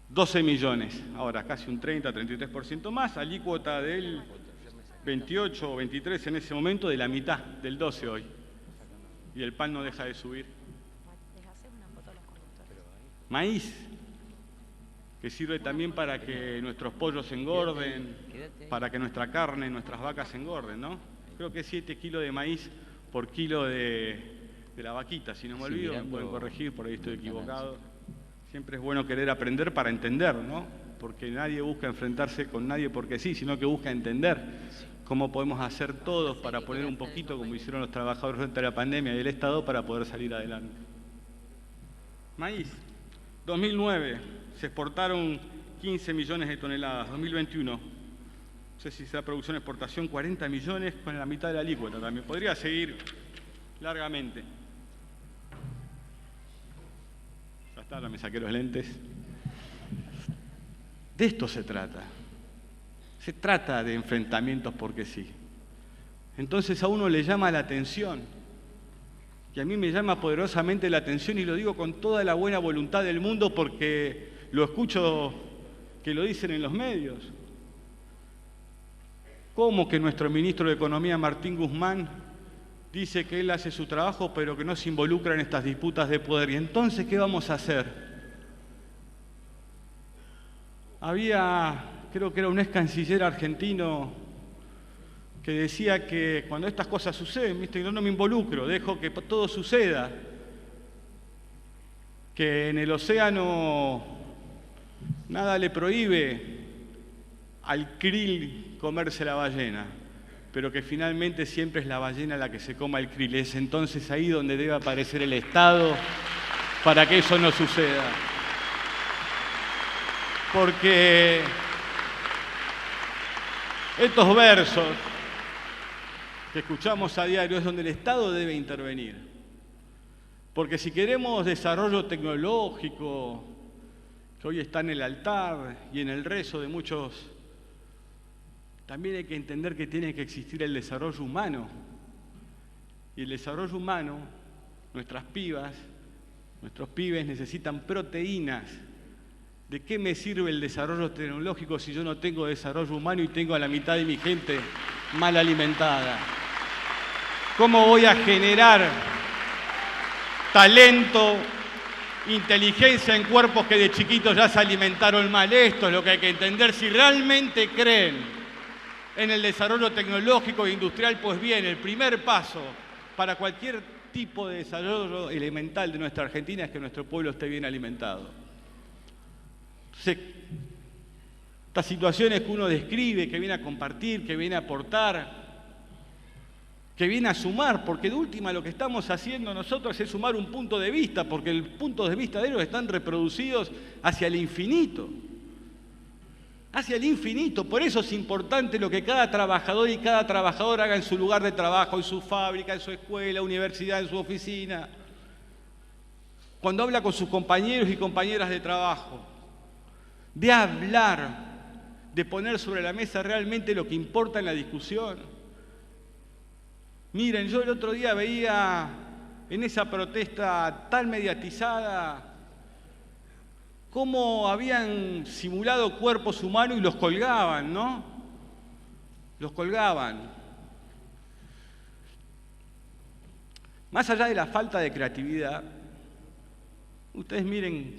12 millones, ahora casi un 30-33% más, alícuota del 28 o 23 en ese momento, de la mitad, del 12 hoy. Y el pan no deja de subir. Maíz, que sirve también para que nuestros pollos engorden, para que nuestra carne, nuestras vacas engorden, ¿no? Creo que es 7 kilos de maíz por kilo de la vaquita, si no me olvido, me pueden corregir, por ahí estoy equivocado. Siempre es bueno querer aprender para entender, ¿no? Porque nadie busca enfrentarse con nadie porque sí, sino que busca entender cómo podemos hacer todos para poner un poquito, como hicieron los trabajadores durante la pandemia y el Estado, para poder salir adelante. Maíz. 2009 se exportaron 15 millones de toneladas. 2021, no sé si será producción exportación, 40 millones con la mitad de la alícuota también. Podría seguir largamente. Ya está, ahora me saqué los lentes. De esto se trata. Se trata de enfrentamientos porque sí. Entonces a uno le llama la atención. Y a mí me llama poderosamente la atención, y lo digo con toda la buena voluntad del mundo porque lo escucho que lo dicen en los medios. ¿Cómo que nuestro ministro de Economía, Martín Guzmán, dice que él hace su trabajo pero que no se involucra en estas disputas de poder? Y entonces, ¿qué vamos a hacer? Había, creo que era un ex canciller argentino, que decía que cuando estas cosas suceden, ¿viste? Yo no me involucro, dejo que todo suceda. Que en el océano nada le prohíbe al krill comerse la ballena, pero que finalmente siempre es la ballena la que se coma el krill. Es entonces ahí donde debe aparecer el Estado para que eso no suceda. Porque estos versos que escuchamos a diario es donde el Estado debe intervenir. Porque si queremos desarrollo tecnológico, que hoy está en el altar y en el rezo de muchos, también hay que entender que tiene que existir el desarrollo humano. Y el desarrollo humano, nuestras pibas, nuestros pibes necesitan proteínas. ¿De qué me sirve el desarrollo tecnológico si yo no tengo desarrollo humano y tengo a la mitad de mi gente mal alimentada? ¿Cómo voy a generar talento, inteligencia en cuerpos que de chiquitos ya se alimentaron mal? Esto es lo que hay que entender. Si realmente creen en el desarrollo tecnológico e industrial, pues bien, el primer paso para cualquier tipo de desarrollo elemental de nuestra Argentina es que nuestro pueblo esté bien alimentado. Entonces, estas situaciones que uno describe, que viene a compartir, que viene a aportar, que viene a sumar, porque de última lo que estamos haciendo nosotros es sumar un punto de vista, porque el punto de vista de ellos están reproducidos hacia el infinito. Hacia el infinito. Por eso es importante lo que cada trabajador y cada trabajadora haga en su lugar de trabajo, en su fábrica, en su escuela, universidad, en su oficina. Cuando habla con sus compañeros y compañeras de trabajo. De hablar, de poner sobre la mesa realmente lo que importa en la discusión. Miren, yo el otro día veía en esa protesta tan mediatizada cómo habían simulado cuerpos humanos y los colgaban, ¿no? Los colgaban. Más allá de la falta de creatividad, ustedes miren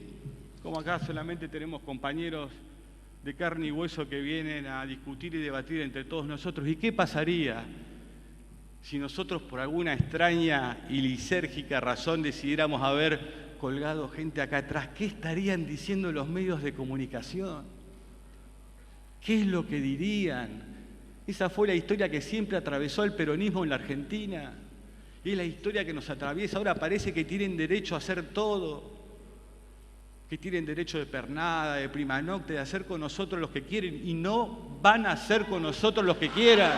cómo acá solamente tenemos compañeros de carne y hueso que vienen a discutir y debatir entre todos nosotros. ¿Y qué pasaría si nosotros por alguna extraña y lisérgica razón decidiéramos haber colgado gente acá atrás? ¿Qué estarían diciendo los medios de comunicación? ¿Qué es lo que dirían? Esa fue la historia que siempre atravesó el peronismo en la Argentina. Y es la historia que nos atraviesa. Ahora parece que tienen derecho a hacer todo. Que tienen derecho de pernada, de prima nocte, de hacer con nosotros los que quieren. Y no van a hacer con nosotros los que quieran.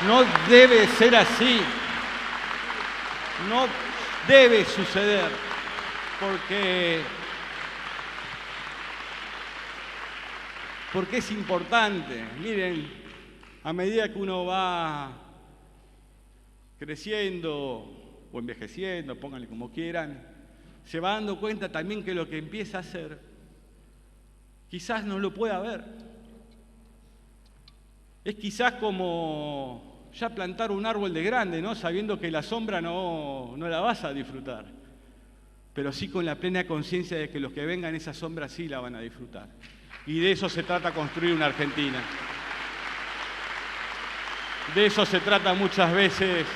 No debe ser así. No debe suceder. Porque es importante. Miren, a medida que uno va creciendo o envejeciendo, pónganle como quieran, se va dando cuenta también que lo que empieza a hacer quizás no lo pueda ver. Es quizás como ya plantar un árbol de grande, ¿no? Sabiendo que la sombra no la vas a disfrutar, pero sí con la plena conciencia de que los que vengan esa sombra sí la van a disfrutar. Y de eso se trata construir una Argentina. De eso se trata muchas veces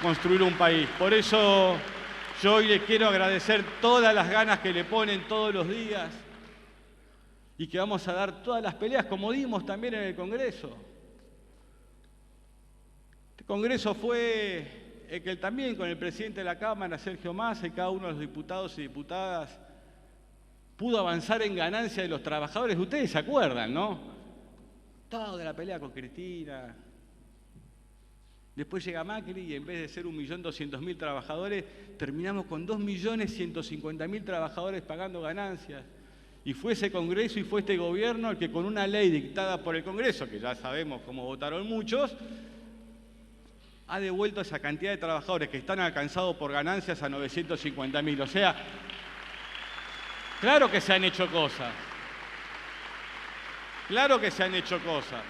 construir un país. Por eso yo hoy les quiero agradecer todas las ganas que le ponen todos los días y que vamos a dar todas las peleas como dimos también en el Congreso. Este Congreso fue el que también con el presidente de la Cámara, Sergio Massa, y cada uno de los diputados y diputadas pudo avanzar en ganancia de los trabajadores. Ustedes se acuerdan, ¿no? Toda la pelea con Cristina. Después llega Macri y en vez de ser 1.200.000 trabajadores, terminamos con 2.150.000 trabajadores pagando ganancias. Y fue ese Congreso y fue este gobierno el que con una ley dictada por el Congreso, que ya sabemos cómo votaron muchos, ha devuelto esa cantidad de trabajadores que están alcanzados por ganancias a 950.000. O sea, claro que se han hecho cosas. Claro que se han hecho cosas.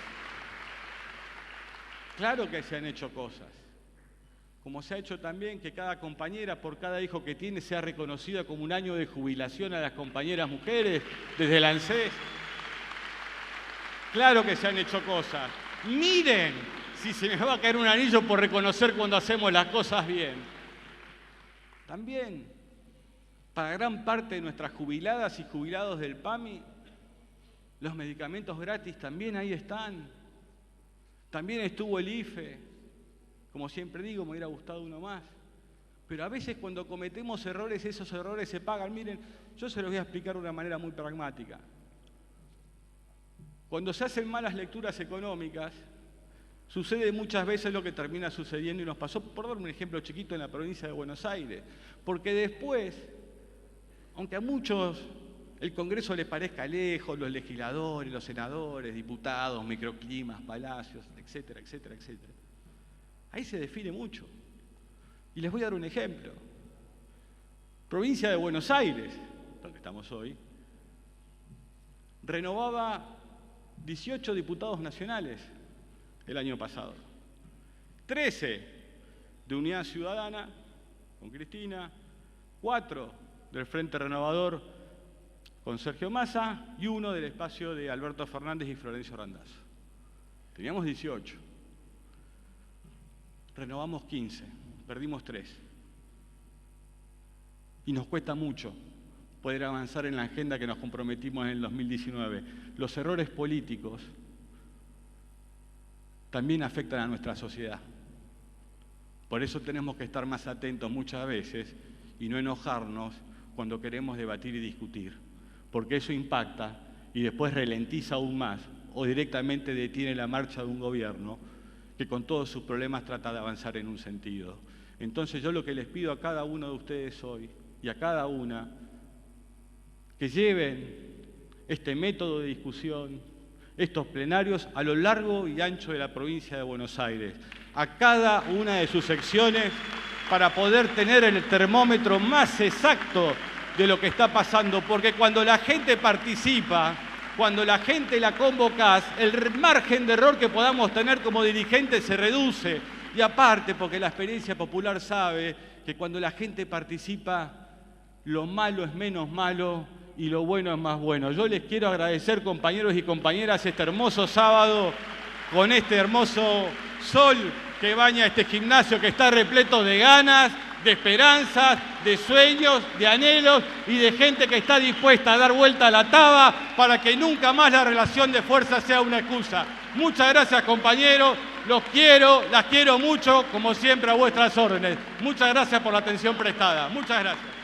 Claro que se han hecho cosas. Como se ha hecho también que cada compañera, por cada hijo que tiene, sea reconocida como un año de jubilación a las compañeras mujeres desde el ANSES. Claro que se han hecho cosas. Miren si se me va a caer un anillo por reconocer cuando hacemos las cosas bien. También, para gran parte de nuestras jubiladas y jubilados del PAMI, los medicamentos gratis también ahí están. También estuvo el IFE. Como siempre digo, me hubiera gustado uno más. Pero a veces cuando cometemos errores, esos errores se pagan. Miren, yo se los voy a explicar de una manera muy pragmática. Cuando se hacen malas lecturas económicas, sucede muchas veces lo que termina sucediendo y nos pasó, por dar un ejemplo chiquito, en la provincia de Buenos Aires. Porque después, aunque a muchos el Congreso les parezca lejos, los legisladores, los senadores, diputados, microclimas, palacios, etcétera, etcétera, etcétera, ahí se define mucho. Y les voy a dar un ejemplo. Provincia de Buenos Aires, donde estamos hoy, renovaba 18 diputados nacionales el año pasado. 13 de Unidad Ciudadana, con Cristina, 4 del Frente Renovador, con Sergio Massa, y 1 del espacio de Alberto Fernández y Florencio Randazzo. Teníamos 18. Renovamos 15, perdimos 3. Y nos cuesta mucho poder avanzar en la agenda que nos comprometimos en el 2019. Los errores políticos también afectan a nuestra sociedad. Por eso tenemos que estar más atentos muchas veces y no enojarnos cuando queremos debatir y discutir, porque eso impacta y después ralentiza aún más o directamente detiene la marcha de un gobierno que con todos sus problemas trata de avanzar en un sentido. Entonces yo lo que les pido a cada uno de ustedes hoy y a cada una, que lleven este método de discusión, estos plenarios a lo largo y ancho de la provincia de Buenos Aires, a cada una de sus secciones, para poder tener el termómetro más exacto de lo que está pasando, porque cuando la gente participa, cuando la gente la convocás, el margen de error que podamos tener como dirigentes se reduce. Y aparte, porque la experiencia popular sabe que cuando la gente participa, lo malo es menos malo y lo bueno es más bueno. Yo les quiero agradecer, compañeros y compañeras, este hermoso sábado, con este hermoso sol que baña este gimnasio que está repleto de ganas, de esperanzas, de sueños, de anhelos y de gente que está dispuesta a dar vuelta a la taba para que nunca más la relación de fuerza sea una excusa. Muchas gracias, compañeros. Los quiero, las quiero mucho, como siempre, a vuestras órdenes. Muchas gracias por la atención prestada. Muchas gracias.